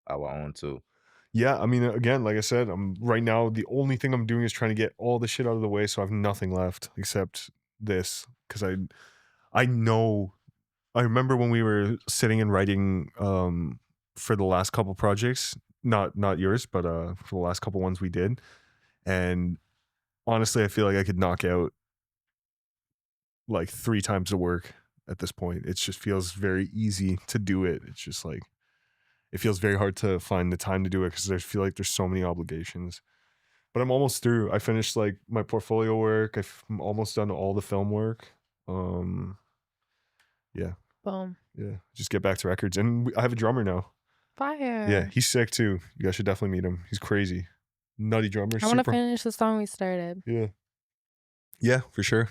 our own too. Yeah, I mean, again, like I said, I'm right now. The only thing I'm doing is trying to get all the shit out of the way, so I have nothing left except this. Because I know, I remember when we were sitting and writing for the last couple projects, not yours, but for the last couple ones we did, and honestly, I feel like I could knock out like 3 times the work at this point. It just feels very easy to do it. It's just like it feels very hard to find the time to do it because I feel like there's so many obligations. But I'm almost through. I finished like my portfolio work. I'm almost done all the film work. Yeah, Boom. just get back to records. And I have a drummer now. Fire. Yeah, he's sick too. You guys should definitely meet him. He's crazy. Nutty drummer. I want to super- finish the song we started. Yeah, for sure.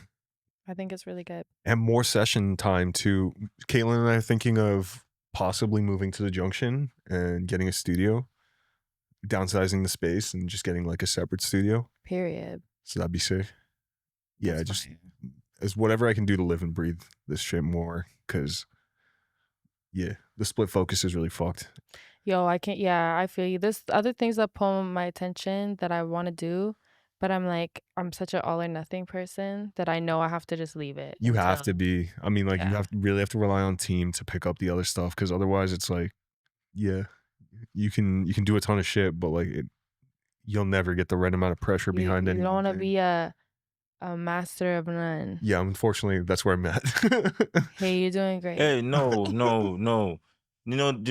I think it's really good. And more session time too. Caitlin and I are thinking of possibly moving to the Junction and getting a studio. downsizing the space and just getting like a separate studio. Period. So that'd be sick. Yeah, That's just fine. as whatever I can do to live and breathe this shit more, because yeah, the split focus is really fucked. Yo, I can't. Yeah, I feel you. There's other things that pull my attention that I want to do, but I'm like, I'm such an all or nothing person that I know I have to just leave it. You have to until- be. I mean, like you Yeah. have to really have to rely on team to pick up the other stuff, because otherwise it's like, yeah, you can do a ton of shit, but like you'll never get the right amount of pressure You, behind you any don't one want to thing. be a master of none. Yeah, unfortunately, that's where I'm at. Hey, you're doing great. Hey, no. Do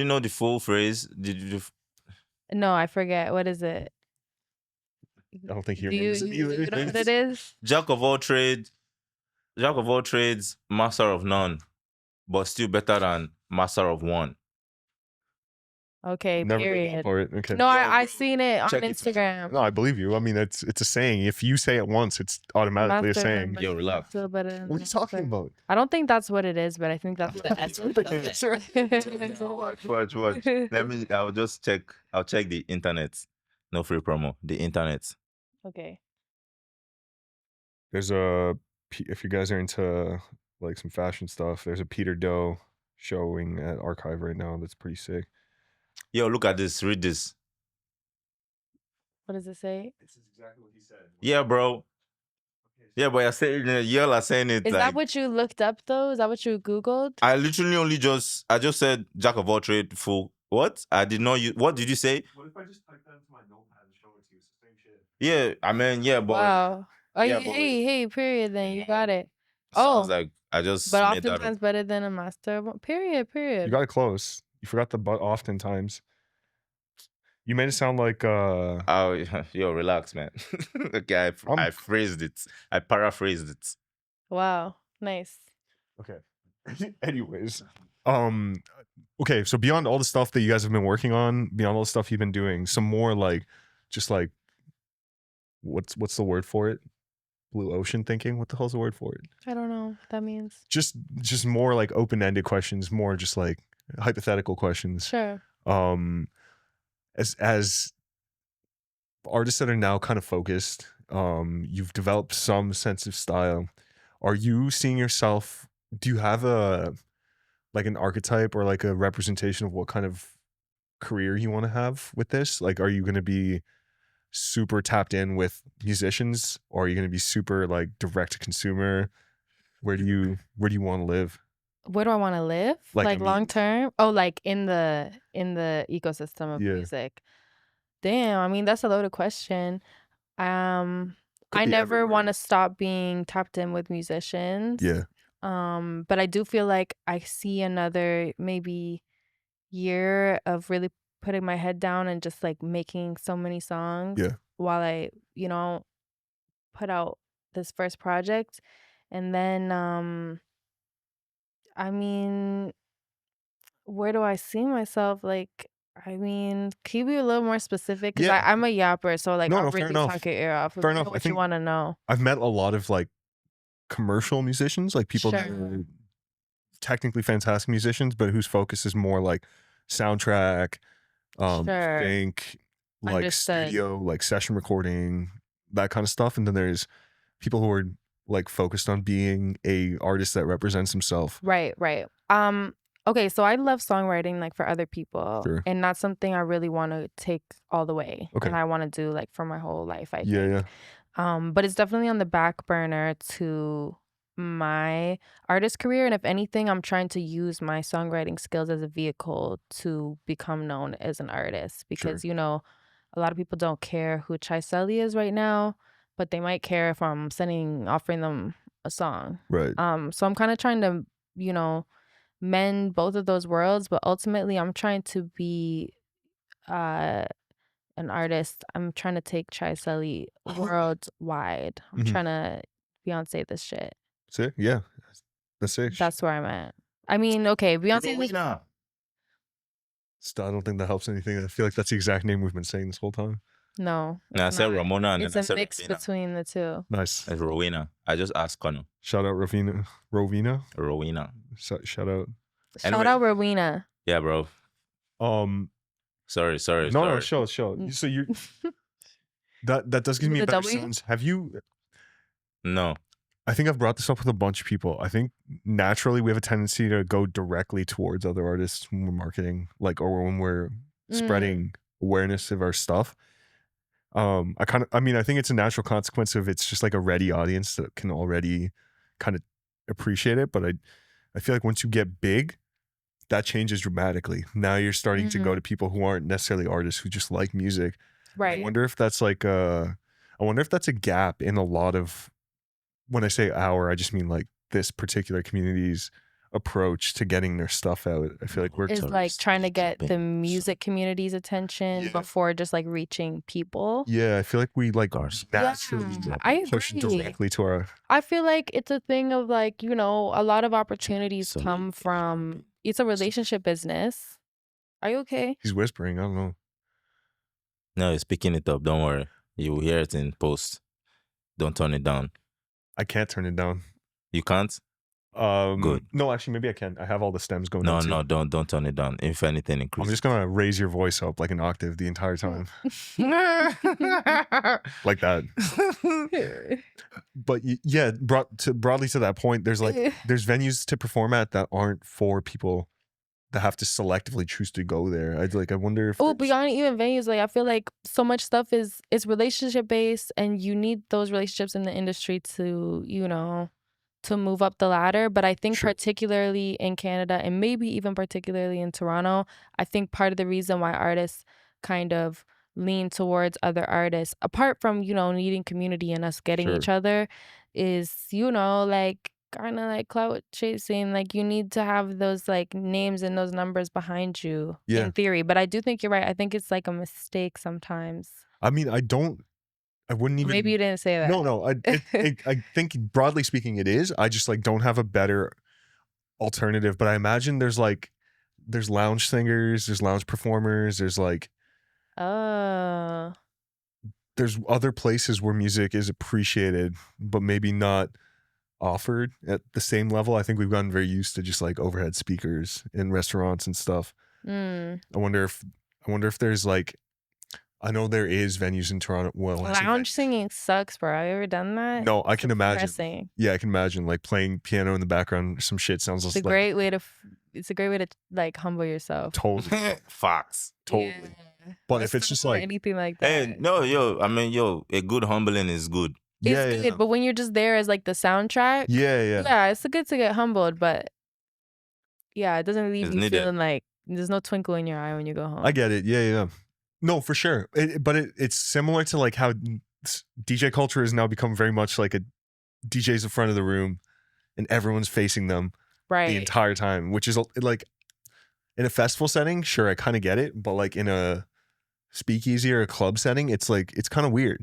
you know the full phrase? Did you? No, I forget. What is it? I don't think he Do you, remembers it you either. know what it is? Jack of all trades, master of none, but still better than master of one. Okay, Never heard that period. part. Okay. No, I seen it on Check it. Instagram. No, I believe you. I mean, it's a saying. If you say it once, it's automatically a Master of saying. none, Yo, but relax. still better than What are you talking master. about? I don't think that's what it is, but I think that's the essence of it. Watch. I'll just check. I'll check the internet. No free promo. The internet. Okay. There's if you guys are into like some fashion stuff, there's a Peter Doe showing at Archive right now. That's pretty sick. Yo, look at this. Read this. What does it say? This is exactly what he said. Yeah, bro. Yeah, but y'all are saying it. Is like, that what you looked up though? Is that what you Googled? I literally I just said Jack of all trade full. What? I did not use. What did you say? What if I just type that into my notepad and show it to you? It's the same shit. Yeah, I mean, yeah, but Wow. Oh, yeah, you, but- hey, period. Then you got it. sounds Oh, like I just but made that up. oftentimes better than a master. Period. You got it close. You forgot the but oftentimes. You made it sound like Oh, yo, relax, man. Okay, I phrased it. I paraphrased it. Wow. Nice. okay. Anyways, okay, so beyond all the stuff that you guys have been working on, beyond all the stuff you've been doing, some more like just like what's the word for it? Blue ocean thinking? What the hell's the word for it? I don't know what that means. Just more like open-ended questions, more just like hypothetical questions. Sure. As artists that are now kind of focused, you've developed some sense of style. Are you seeing yourself, do you have a like an archetype or like a representation of what kind of career you want to have with this? Like, are you going to be super tapped in with musicians, or are you going to be super like direct to consumer? Where do you want to live? Where do I want to live? Like, I Like mean- long term? Oh, like in the ecosystem of Yeah. music. Damn, I mean that's a loaded question. Could I be never everywhere. want to stop being tapped in with musicians. Yeah. But I do feel like I see another maybe year of really putting my head down and just like making so many songs Yeah. while I, put out this first project. And then I mean, where do I see myself? Like, I mean, can you be a little more specific? Because Yeah. I'm a yapper, so like No, I'll no, fair really enough. talk your ear off. Fair Let me know enough. I what you think- want to know. I've met a lot of like commercial musicians, like people that Sure. are technically fantastic musicians, but whose focus is more like soundtrack, Sure. think like Understood. studio, like session recording, that kind of stuff. And then there's people who are like focused on being a artist that represents himself. Right. Okay, so I love songwriting like for other people. Sure. And that's something I really want to take all the way. Okay. And I want to do like for my whole life, I Yeah, think. But it's definitely on the back burner to my artist career. And if anything, I'm trying to use my songwriting skills as a vehicle to become known as an artist. Because, a lot of people don't care who Chai Sully is right now, but they might care if I'm offering them a song. Right. So I'm kind of trying to, mend both of those worlds, but ultimately I'm trying to be an artist. I'm trying to take Chai Sully worldwide. I'm Mhm. trying to Beyonce this shit. Sick. Yeah. That's sick. That's where I'm at. I mean, okay, Beyonce. Still, I don't think that helps anything. I feel like that's the exact name we've been saying this whole time. No, I it's said not. Ramona and It's then I a said mix Rowena. between the two. Nice. It's Rowena. I just asked Connor. Shout out Rovina. Rowena. Shout out. Shout out Rowena. Yeah, bro. Sorry. No, show. So you that does give With me a a better W? sense. Have you? No. I think I've brought this up with a bunch of people. I think naturally we have a tendency to go directly towards other artists when we're marketing, like, or when we're spreading awareness of our stuff. I mean, I think it's a natural consequence of it's just like a ready audience that can already kind of appreciate it. But I feel like once you get big, that changes dramatically. Now you're starting to go to people who aren't necessarily artists, who just like music. Right. I wonder if that's like I wonder if that's a gap in a lot of, when I say our, I just mean like this particular community's approach to getting their stuff out. I feel like we're Is like trying to get the music community's attention before just like reaching people. Yeah, I feel like we like Yeah, naturally I push agree. directly to our. I feel like it's a thing of like, you know, a lot of opportunities come from, it's a relationship business. Are you okay? He's whispering. I don't know. No, he's picking it up. Don't worry. You will hear it in post. Don't turn it down. I can't turn it down. You can't? Good. No, actually, maybe I can. I have all the stems going. No, don't turn it down. If anything, increase. I'm just gonna raise your voice up like an octave the entire time, like that. But yeah, broadly to that point, there's venues to perform at that aren't for people that have to selectively choose to go there. I wonder if beyond even venues, like I feel like so much stuff is relationship based, and you need those relationships in the industry to, you know, to move up the ladder. But I think particularly in Canada, and maybe even particularly in Toronto, I think part of the reason why artists kind of lean towards other artists, apart from, you know, needing community and us getting each other, is, you know, like kind of like clout chasing. Like you need to have those like names and those numbers behind you in theory. But I do think you're right. I think it's like a mistake sometimes. I mean, I wouldn't even. Maybe you didn't say that. No. I think broadly speaking, it is. I just like don't have a better alternative. But I imagine there's lounge singers, there's lounge performers, there's there's other places where music is appreciated, but maybe not offered at the same level. I think we've gotten very used to just like overhead speakers in restaurants and stuff. I wonder if there's like, I know there is venues in Toronto. Well, lounge singing sucks, bro. Have you ever done that? No, I can imagine. Yeah, I can imagine like playing piano in the background. Some shit sounds like. It's a great way to like humble yourself. Totally. Facts. Totally. Yeah. But if it's just like anything like that. Hey, no, a good humbling is good. It's good, but when you're just there as like the soundtrack, yeah, it's good to get humbled, but yeah, it doesn't leave you feeling like there's no twinkle in your eye when you go home. I get it. Yeah. No, for sure. But it's similar to like how DJ culture has now become very much like a DJ's in front of the room and everyone's facing them the entire time, which is like in a festival setting, sure, I kind of get it, but like in a speakeasy or a club setting, it's like, it's kind of weird.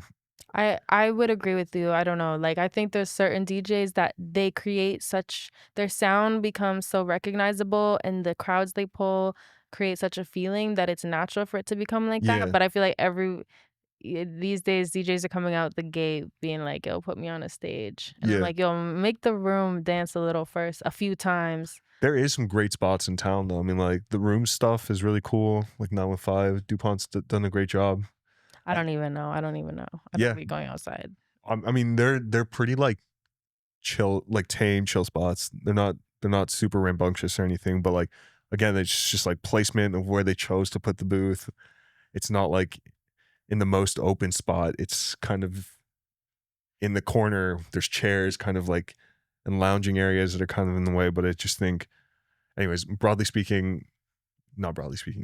I would agree with you. I don't know. Like, I think there's certain DJs that they create their sound becomes so recognizable, and the crowds they pull create such a feeling that it's natural for it to become like that. But I feel like these days DJs are coming out the gate being like, yo, put me on a stage. And I'm like, yo, make the room dance a little first, a few times. There is some great spots in town though. I mean, like the room stuff is really cool. Like 915, DuPont's done a great job. I don't even know. I don't be going outside. I mean, they're pretty like chill, like tame, chill spots. They're not super rambunctious or anything, but like, again, it's just like placement of where they chose to put the booth. It's not like in the most open spot. It's kind of in the corner. There's chairs kind of like and lounging areas that are kind of in the way. But I just think, anyways, not broadly speaking,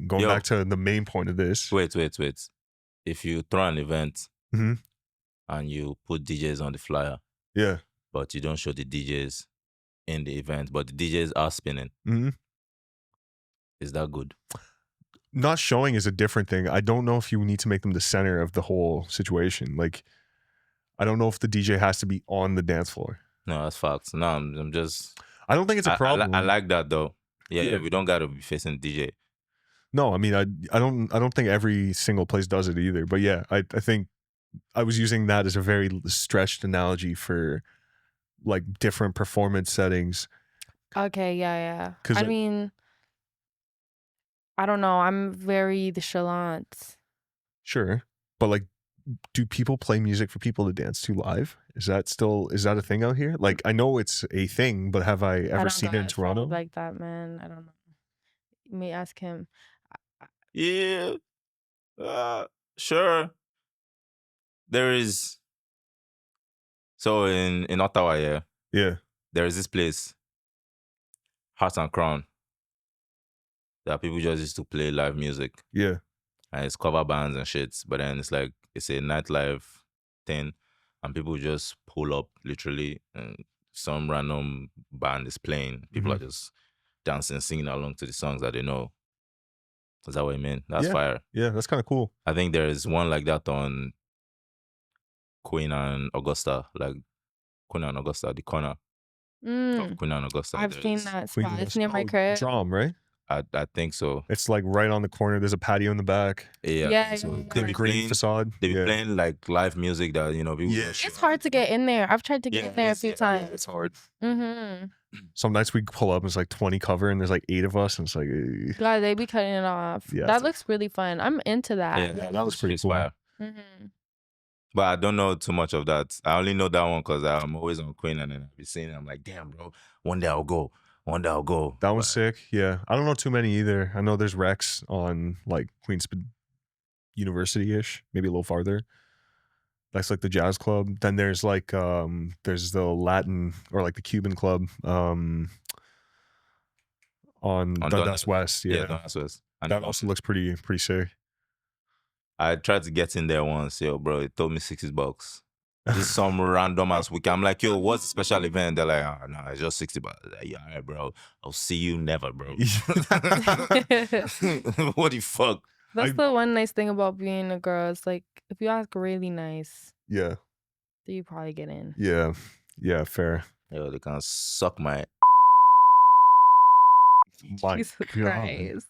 going back to the main point of this. Wait. If you throw an event and you put DJs on the flyer, but you don't show the DJs in the event, but the DJs are spinning, is that good? Not showing is a different thing. I don't know if you need to make them the center of the whole situation. Like, I don't know if the DJ has to be on the dance floor. No, that's facts. No, I'm just. I don't think it's a problem. I like that though. Yeah, we don't gotta be facing DJ. No, I mean, I don't think every single place does it either. But yeah, I think I was using that as a very stretched analogy for like different performance settings. Okay, yeah. I mean, I don't know. I'm very chalant. Sure. But like, do people play music for people to dance to live? Is that a thing out here? Like, I know it's a thing, but have I ever seen it in Toronto? Like that, man. I don't know. You may ask him. Yeah. Sure. There is. So in Ottawa, yeah, there is this place, Heart and Crown, that people just used to play live music. Yeah. And it's cover bands and shit. But then it's like, it's a nightlife thing. And people just pull up literally and some random band is playing. People are just dancing, singing along to the songs that they know. Is that what you mean? That's fire. Yeah, that's kind of cool. I think there is one like that on Queen and Augusta, like Queen and Augusta, the corner of Queen and Augusta. I've seen that spot. It's near my crib. Drum, right? I think so. It's like right on the corner. There's a patio in the back. Yeah. So they be green facade. They be playing like live music that, you know, people. Yeah. It's hard to get in there. I've tried to get in there a few times. It's hard. Some nights we pull up and it's like 20 cover and there's like 8 of us and it's like, God, they be cutting it off. Yeah, that looks really fun. I'm into that. Yeah, that was pretty cool. But I don't know too much of that. I only know that one because I'm always on Queen and then I'll be seeing it. I'm like, damn, bro, one day I'll go. That one's sick. Yeah. I don't know too many either. I know there's Rex on like Queens University-ish, maybe a little farther. That's like the jazz club. Then there's like there's the Latin or like the Cuban club on Dundas West. Yeah, Dundas West. And that also looks pretty sick. I tried to get in there once, bro. It told me $60. Just some random ass weekend. I'm like, yo, what's the special event? They're like, oh, no, it's just $60. Like, yeah, all right, bro. I'll see you never, bro. What the fuck? That's the one nice thing about being a girl. It's like, if you ask really nice, then you probably get in. Yeah, fair. Yo, they can suck my Jesus Christ.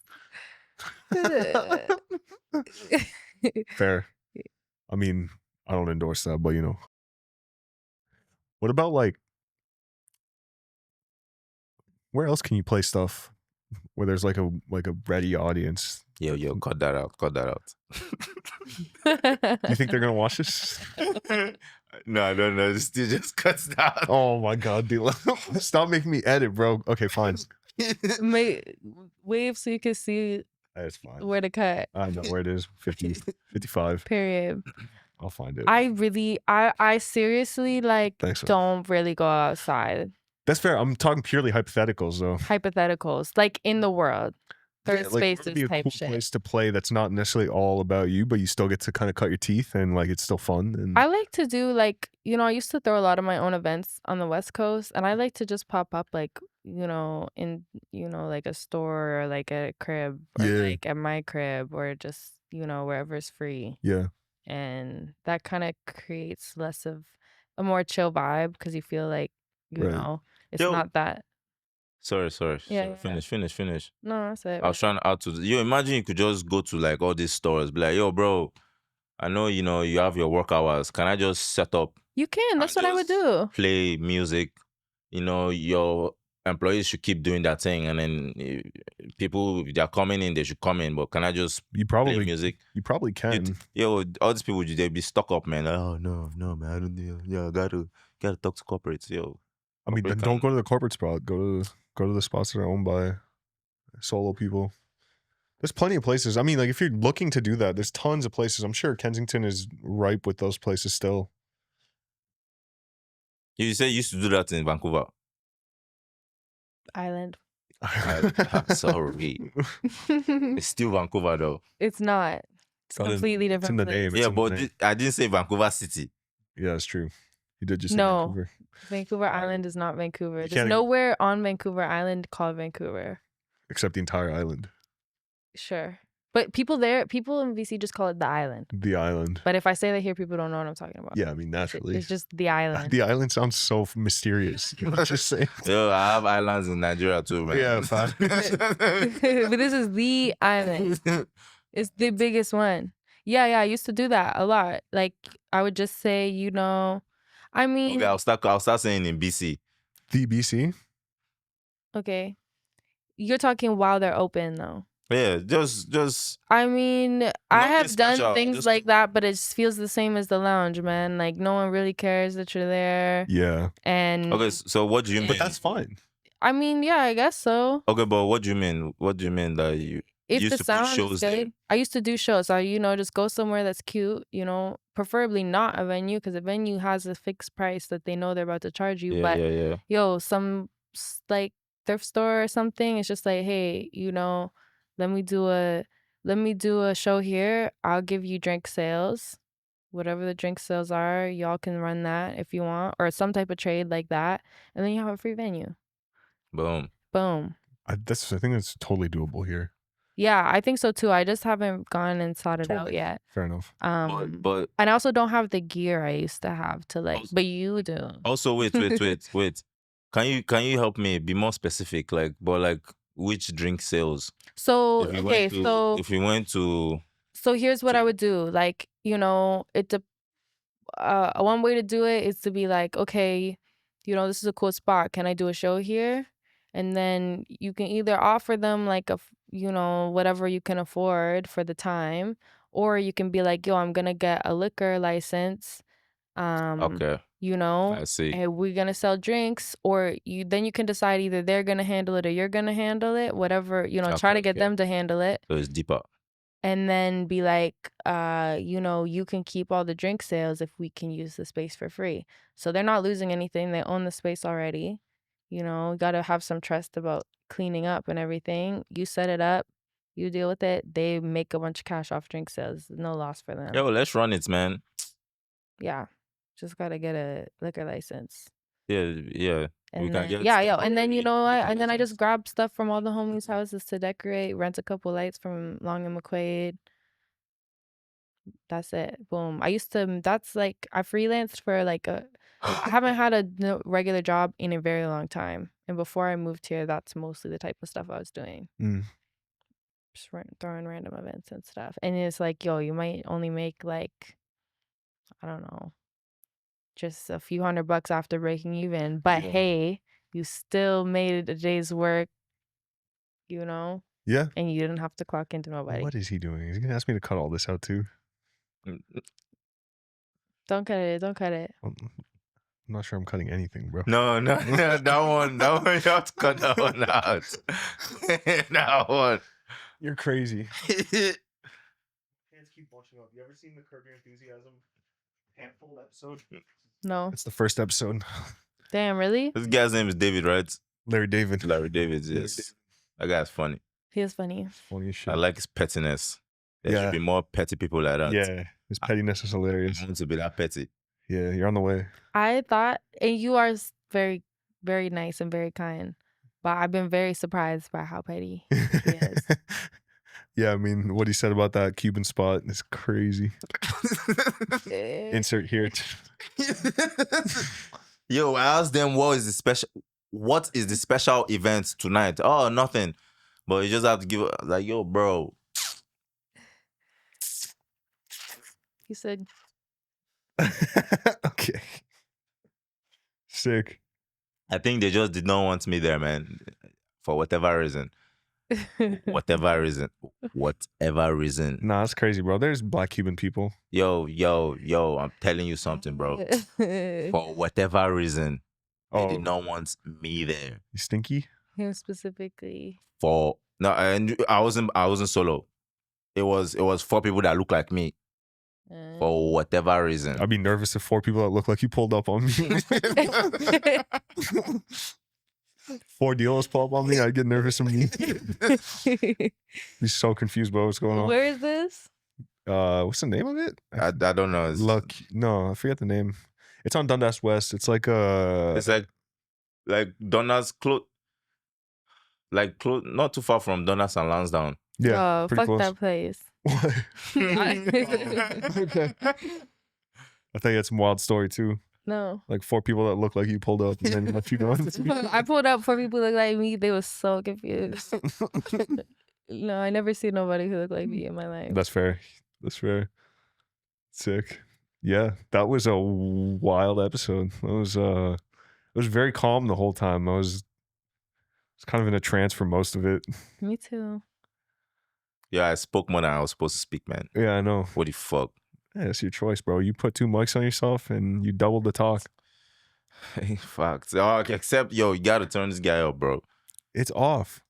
Fair. I mean, I don't endorse that, but you know. What about like, where else can you play stuff where there's like a ready audience? Yo, cut that out. You think they're gonna watch this? No, I don't know. This dude just cuts that. Oh my God, Deelo. Stop making me edit, bro. Okay, fine. Wave so you can see. That's fine. Where to cut. I know where it is. 50, 55. Period. I'll find it. I seriously like don't really go outside. That's fair. I'm talking purely hypotheticals though. Hypotheticals. Like in the world. There's spaces be a type cool shit. Place to play that's not necessarily all about you, but you still get to kind of cut your teeth and like it's still fun. And I like to do like, you know, I used to throw a lot of my own events on the West Coast and I like to just pop up like, you know, in, you know, like a store or like a crib or like at my crib or just, you know, wherever it's free. Yeah. And that kind of creates less of a more chill vibe because you feel like, you know, it's not that. Sorry. Yeah. Finish. No, that's it. I was trying to add to you. Imagine you could just go to like all these stores, be like, yo, bro, I know, you know, you have your work hours. Can I just set up? You can. That's what I would do. Play music. You know, your employees should keep doing that thing. And then people, if they're coming in, they should come in. But can I just play music? You probably can. Yo, all these people, they'd be stuck up, man. Oh, no, man. I don't do. Yeah, I gotta talk to corporates, yo. I mean, then don't go to the corporate spot. Go to the spots that are owned by solo people. There's plenty of places. I mean, like if you're looking to do that, there's tons of places. I'm sure Kensington is ripe with those places still. You said you used to do that in Vancouver. Island. Sorry. It's still Vancouver though. It's not. It's completely different. It's in the name. Yeah, but I didn't say Vancouver City. Yeah, it's true. You did just say Vancouver. Vancouver Island is not Vancouver. There's nowhere on Vancouver Island called Vancouver. Except the entire island. Sure. But people in BC just call it the island. The island. But if I say that here, people don't know what I'm talking about. Yeah, I mean, naturally. It's just the island. The island sounds so mysterious. Just saying. Yo, I have islands in Nigeria too, man. Yeah, fine. But this is the island. It's the biggest one. Yeah, I used to do that a lot. Like, I would just say, you know, I mean... Okay, I'll start saying in BC. The BC? Okay. You're talking while they're open, though. Yeah, just. I mean, I Nothing have done special, things just- like that, but it just feels the same as the lounge, man. Like no one really cares that you're there. Yeah. And Okay, so what do you mean? But that's fine. I mean, yeah, I guess so. Okay, but what do you mean? What do you mean that you If used the to put sound is shows there? good, I used to do shows. So, just go somewhere that's cute, preferably not a venue because a venue has a fixed price that they know they're about to charge you. Yeah, But yeah. yo, some like thrift store or something, it's just like, hey, let me do a show here. I'll give you drink sales. Whatever the drink sales are, y'all can run that if you want, or some type of trade like that. And then you have a free venue. Boom. I think that's totally doable here. Yeah, I think so too. I just haven't gone and sought it out yet. Fair enough. But and I also don't have the gear I used to have to like, but you do. Also, wait. Can you help me be more specific? But which drink sales? So if you went to. So here's what I would do. Like, one way to do it is to be like, okay, this is a cool spot. Can I do a show here? And then you can either offer them like whatever you can afford for the time, or you can be like, yo, I'm gonna get a liquor license. Okay. I see. And we're gonna sell drinks, or then you can decide either they're gonna handle it or you're gonna handle it. Whatever, try to get them to handle it. So it's deeper. And then be like, you can keep all the drink sales if we can use the space for free. So they're not losing anything. They own the space already. Got to have some trust about cleaning up and everything. You set it up. You deal with it. They make a bunch of cash off drink sales. No loss for them. Yo, let's run it, man. Yeah. Just got to get a liquor license. Yeah. And then, and then and then I just grab stuff from all the homies' houses to decorate, rent a couple lights from Long and McQuaid. That's it. Boom. That's like, I freelanced for I haven't had a regular job in a very long time. And before I moved here, that's mostly the type of stuff I was doing. Just throwing random events and stuff. And it's like, yo, you might only make I don't know, just a few $100 after breaking even. But hey, you still made a day's work, Yeah. And you didn't have to clock into nobody. What is he doing? Is he going to ask me to cut all this out too? Don't cut it. I'm not sure I'm cutting anything, bro. No, that one, you have to cut that one out. That one. You're crazy. Can't keep watching up. You ever seen the Curb Your Enthusiasm handful episode? No. It's the first episode. Damn, really? This guy's name is David, right? Larry David, yes. That guy's funny. He is funny. Funny as shit. I like his pettiness. There should be more petty people like that. Yeah, his pettiness is hilarious. I want to be that petty. Yeah, you're on the way. I thought, and you are very, very nice and very kind, but I've been very surprised by how petty he is. Yeah, I mean, what he said about that Cuban spot is crazy. Insert here. Yo, I asked them what is the special event tonight? Oh, nothing. But you just have to give yo, bro. He said, okay. Sick. I think they just did not want me there, man. For whatever reason. Whatever reason. Nah, that's crazy, bro. There's Black Cuban people. Yo, I'm telling you something, bro. For whatever reason, they did not want me there. You stinky? Him specifically. And I wasn't solo. It was 4 people that look like me. For whatever reason. I'd be nervous if 4 people that look like you pulled up on me. 4 Deelos pull up on me, I'd get nervous of me. Be so confused about what's going on. Where is this? What's the name of it? I don't know. No, I forget the name. It's on Dundas West. It's like It's like Dundas close. Like close, not too far from Dundas and Lansdowne. Yeah, oh, pretty fuck close. that place. What? Okay. I think it's some wild story too. No. Like 4 people that look like you pulled up and then let you go. I pulled up 4 people that look like me. They were so confused. No, I never see nobody who looked like me in my life. That's fair. Sick. Yeah, that was a wild episode. It was very calm the whole time. I was kind of in a trance for most of it. Me too. Yeah, I spoke more than I was supposed to speak, man. Yeah, I know. What the fuck? Yeah, it's your choice, bro. You put 2 mics on yourself and you doubled the talk. Fuck. Oh, except, yo, you gotta turn this guy up, bro. It's off.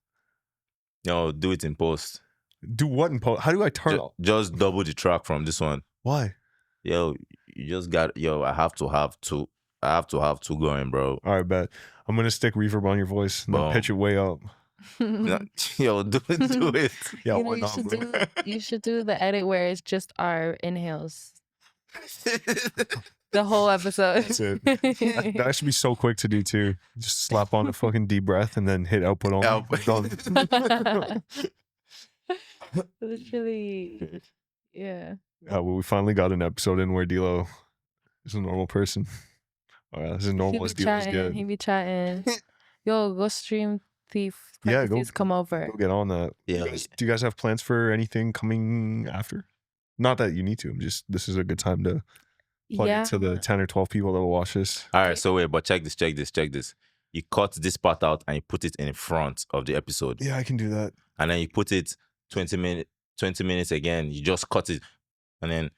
No, do it in post. Do what in post? How do I turn off? Just double the track from this one. Why? Yo, you just got, I have to have two going, bro. All right, bet. I'm gonna stick reverb on your voice and I'll pitch it way up. Yo, do it. Yeah, you should do the edit where it's just our inhales. The whole episode. That's it. That should be so quick to do too. Just slap on a fucking deep breath and then hit output on. Literally, yeah. Well, we finally got an episode in where Deelo is a normal person. All right, this is normal as Deelo's good. He be chatting. Yo, go stream Thief. Yeah, go come over. Go get on that. Yeah. Do you guys have plans for anything coming after? Not that you need to. This is a good time to plug it to the 10 or 12 people that will watch this. All right, so wait, but check this. You cut this part out and you put it in front of the episode. Yeah, I can do that. And then you put it 20 minutes again. You just cut it, and then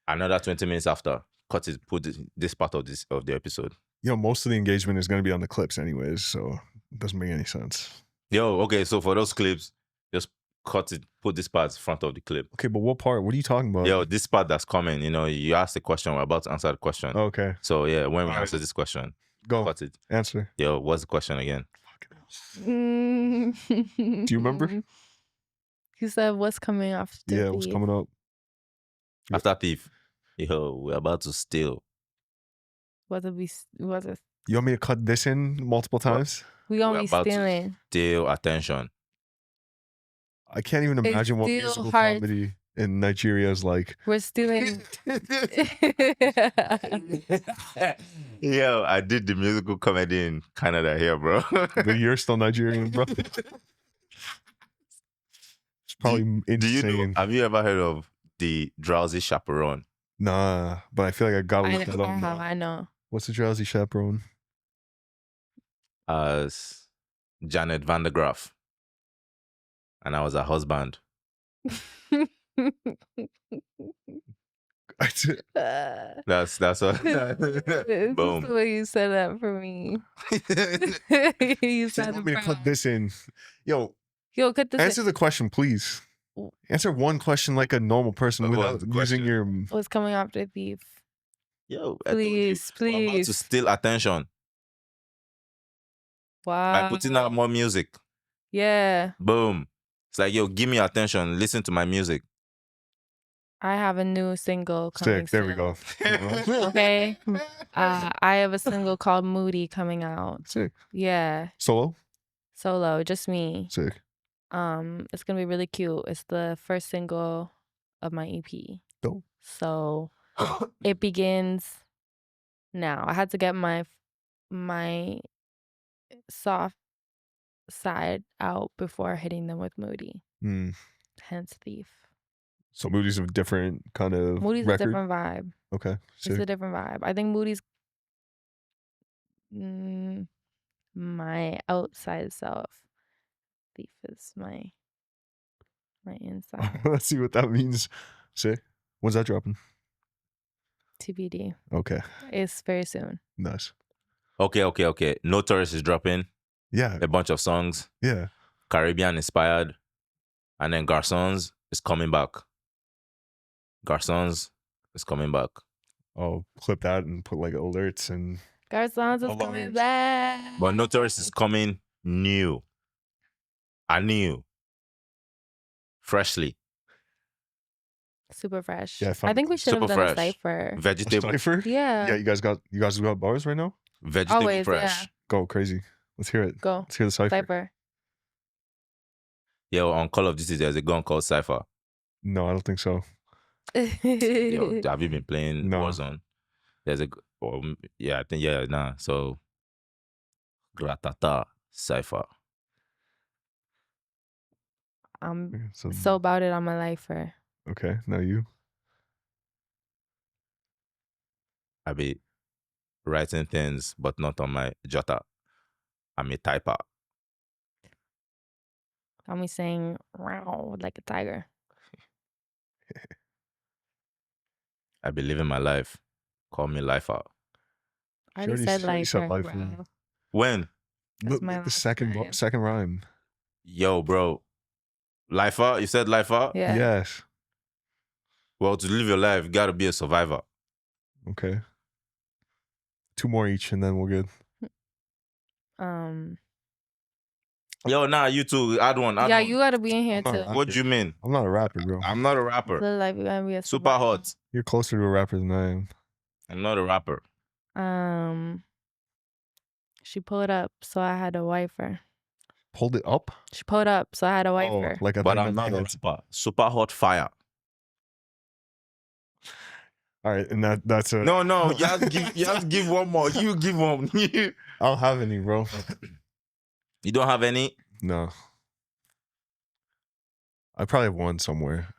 another 20 minutes after, cut it, put this part of the episode. Most of the engagement is going to be on the clips anyways, so it doesn't make any sense. Okay, so for those clips, just cut it, put this part in front of the clip. Okay, but what part? What are you talking about? This part that's coming, you asked the question, we're about to answer the question. Okay. So yeah, when we answer this question, go. Cut it. Answer. What's the question again? Do you remember? He said, what's coming after Thief? Yeah, what's coming up? After Thief. We're about to steal. What it? You want me to cut this in multiple times? We're gonna be stealing. Steal attention. I can't even imagine what musical comedy in Nigeria is like. We're stealing. I did the musical comedy in Canada here, bro. But you're still Nigerian, bro. It's probably insane. Have you ever heard of the Drowsy Chaperone? Nah, but I feel like I gotta look that up. I know. What's the Drowsy Chaperone? Janet Van der Graaf. And I was her husband. That's what. Boom. That's the way you said that for me. You said want me to cut this in. Yo, cut this answer the question, please. Answer one question like a normal person without using your... What's coming after Thief? Please. I'm about to steal attention. Wow. By putting out more music. Yeah. Boom. It's like, give me attention. Listen to my music. I have a new single coming. There we go. Okay. I have a single called Moody coming out. Sick. Yeah. Solo, just me. Sick. It's gonna be really cute. It's the first single of my EP. Dope. So it begins now. I had to get my soft side out before hitting them with Moody. Hence Thief. So Moody's a different kind of Moody's record? a different vibe. Okay. Sick. It's a different vibe. I think Moody's my outside self. Thief is my inside. Let's see what that means. Sick. When's that dropping? TBD. Okay. It's very soon. Nice. Okay. Notorious is dropping. Yeah. A bunch of songs. Yeah. Caribbean inspired. And then Garçons is coming back. Garçons is coming back. I'll clip that and put like alerts and... Garçons is coming back. But Notorious is coming new. Anew. Freshly. Super fresh. Yeah, I think we should have done a cypher. Vegetable. Cypher? Yeah. Yeah, you guys got bars right now? Vegetable Always, fresh. Yeah. Go crazy. Let's hear it. Go. Let's hear the cypher. Yo, on Call of Duty, there's a gun called Cypher. No, I don't think so. Yo, have you been playing No. Warzone? There's a... So, Gratata Cypher. I'm so about it on my lifer. Okay, now you. I be writing things, but not on my jotter. I'm a typer. Got me saying "Wow" like a tiger. I be living my life. Call me life out. I already said lifer. Lifer. When? That's my The last second rhyme. second rhyme. Yo, bro. Life out? You said life out? Yeah. Yes. Well, to live your life, you gotta be a survivor. Okay. 2 more each, and then we're good. Yo, nah, you two, add one. Yeah, you gotta be in here too. What do you mean? I'm not a rapper, bro. I'm not a rapper. Live life, you gotta be a Super survivor. hot. You're closer to a rapper than I am. I'm not a rapper. She pulled up, so I had to wife her. Pulled it up? She pulled up, so I had to wife her. Like But I'm not a rapper. Super hot fire. All right, and that's a No, you have to give one more. You give one. I don't have any, bro. You don't have any? No. I probably have one somewhere.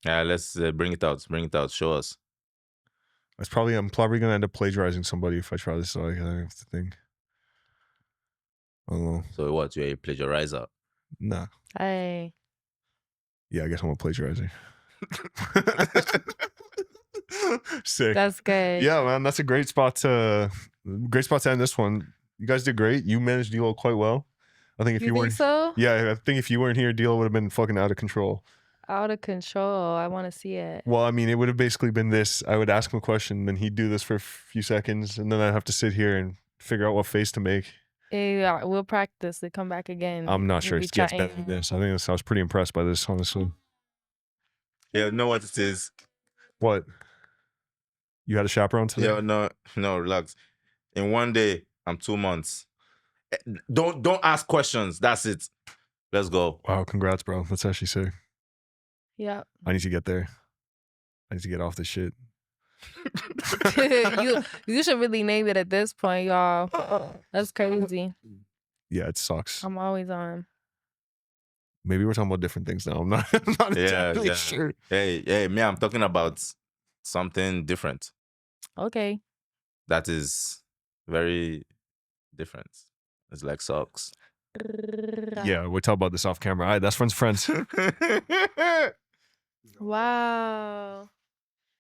Yeah, let's bring it out. Bring it out. Show us. I'm probably gonna end up plagiarizing somebody if I try this. So I have to think. I don't know. So what? You're a plagiarizer? Nah. Hey. Yeah, I guess I'm a plagiarizer. Sick. That's good. Yeah, man, that's a great spot to end this one. You guys did great. You managed Deelo quite well. I think if you weren't, so? Yeah, I think if you weren't here, Deelo would have been fucking out of control. Out of control. I want to see it. Well, I mean, it would have basically been this. I would ask him a question, then he'd do this for a few seconds, and then I'd have to sit here and figure out what face to make. Yeah, we'll practice it. Come back again. I'm not sure it gets better than this. I was pretty impressed by this, honestly. Yeah, know what it is. What? You had a chaperone today? Yeah, no, relax. In one day, I'm 2 months. Don't ask questions. That's it. Let's go. Wow, congrats, bro. That's actually sick. Yeah. I need to get there. I need to get off this shit. you should really name it at this point, y'all. That's crazy. Yeah, it sucks. I'm always on. Maybe we're talking about different things now. I'm not exactly sure. Hey, me, I'm talking about something different. Okay. That is very different. It's like socks. Yeah, we'll talk about this off camera. All right, that's friends. Wow.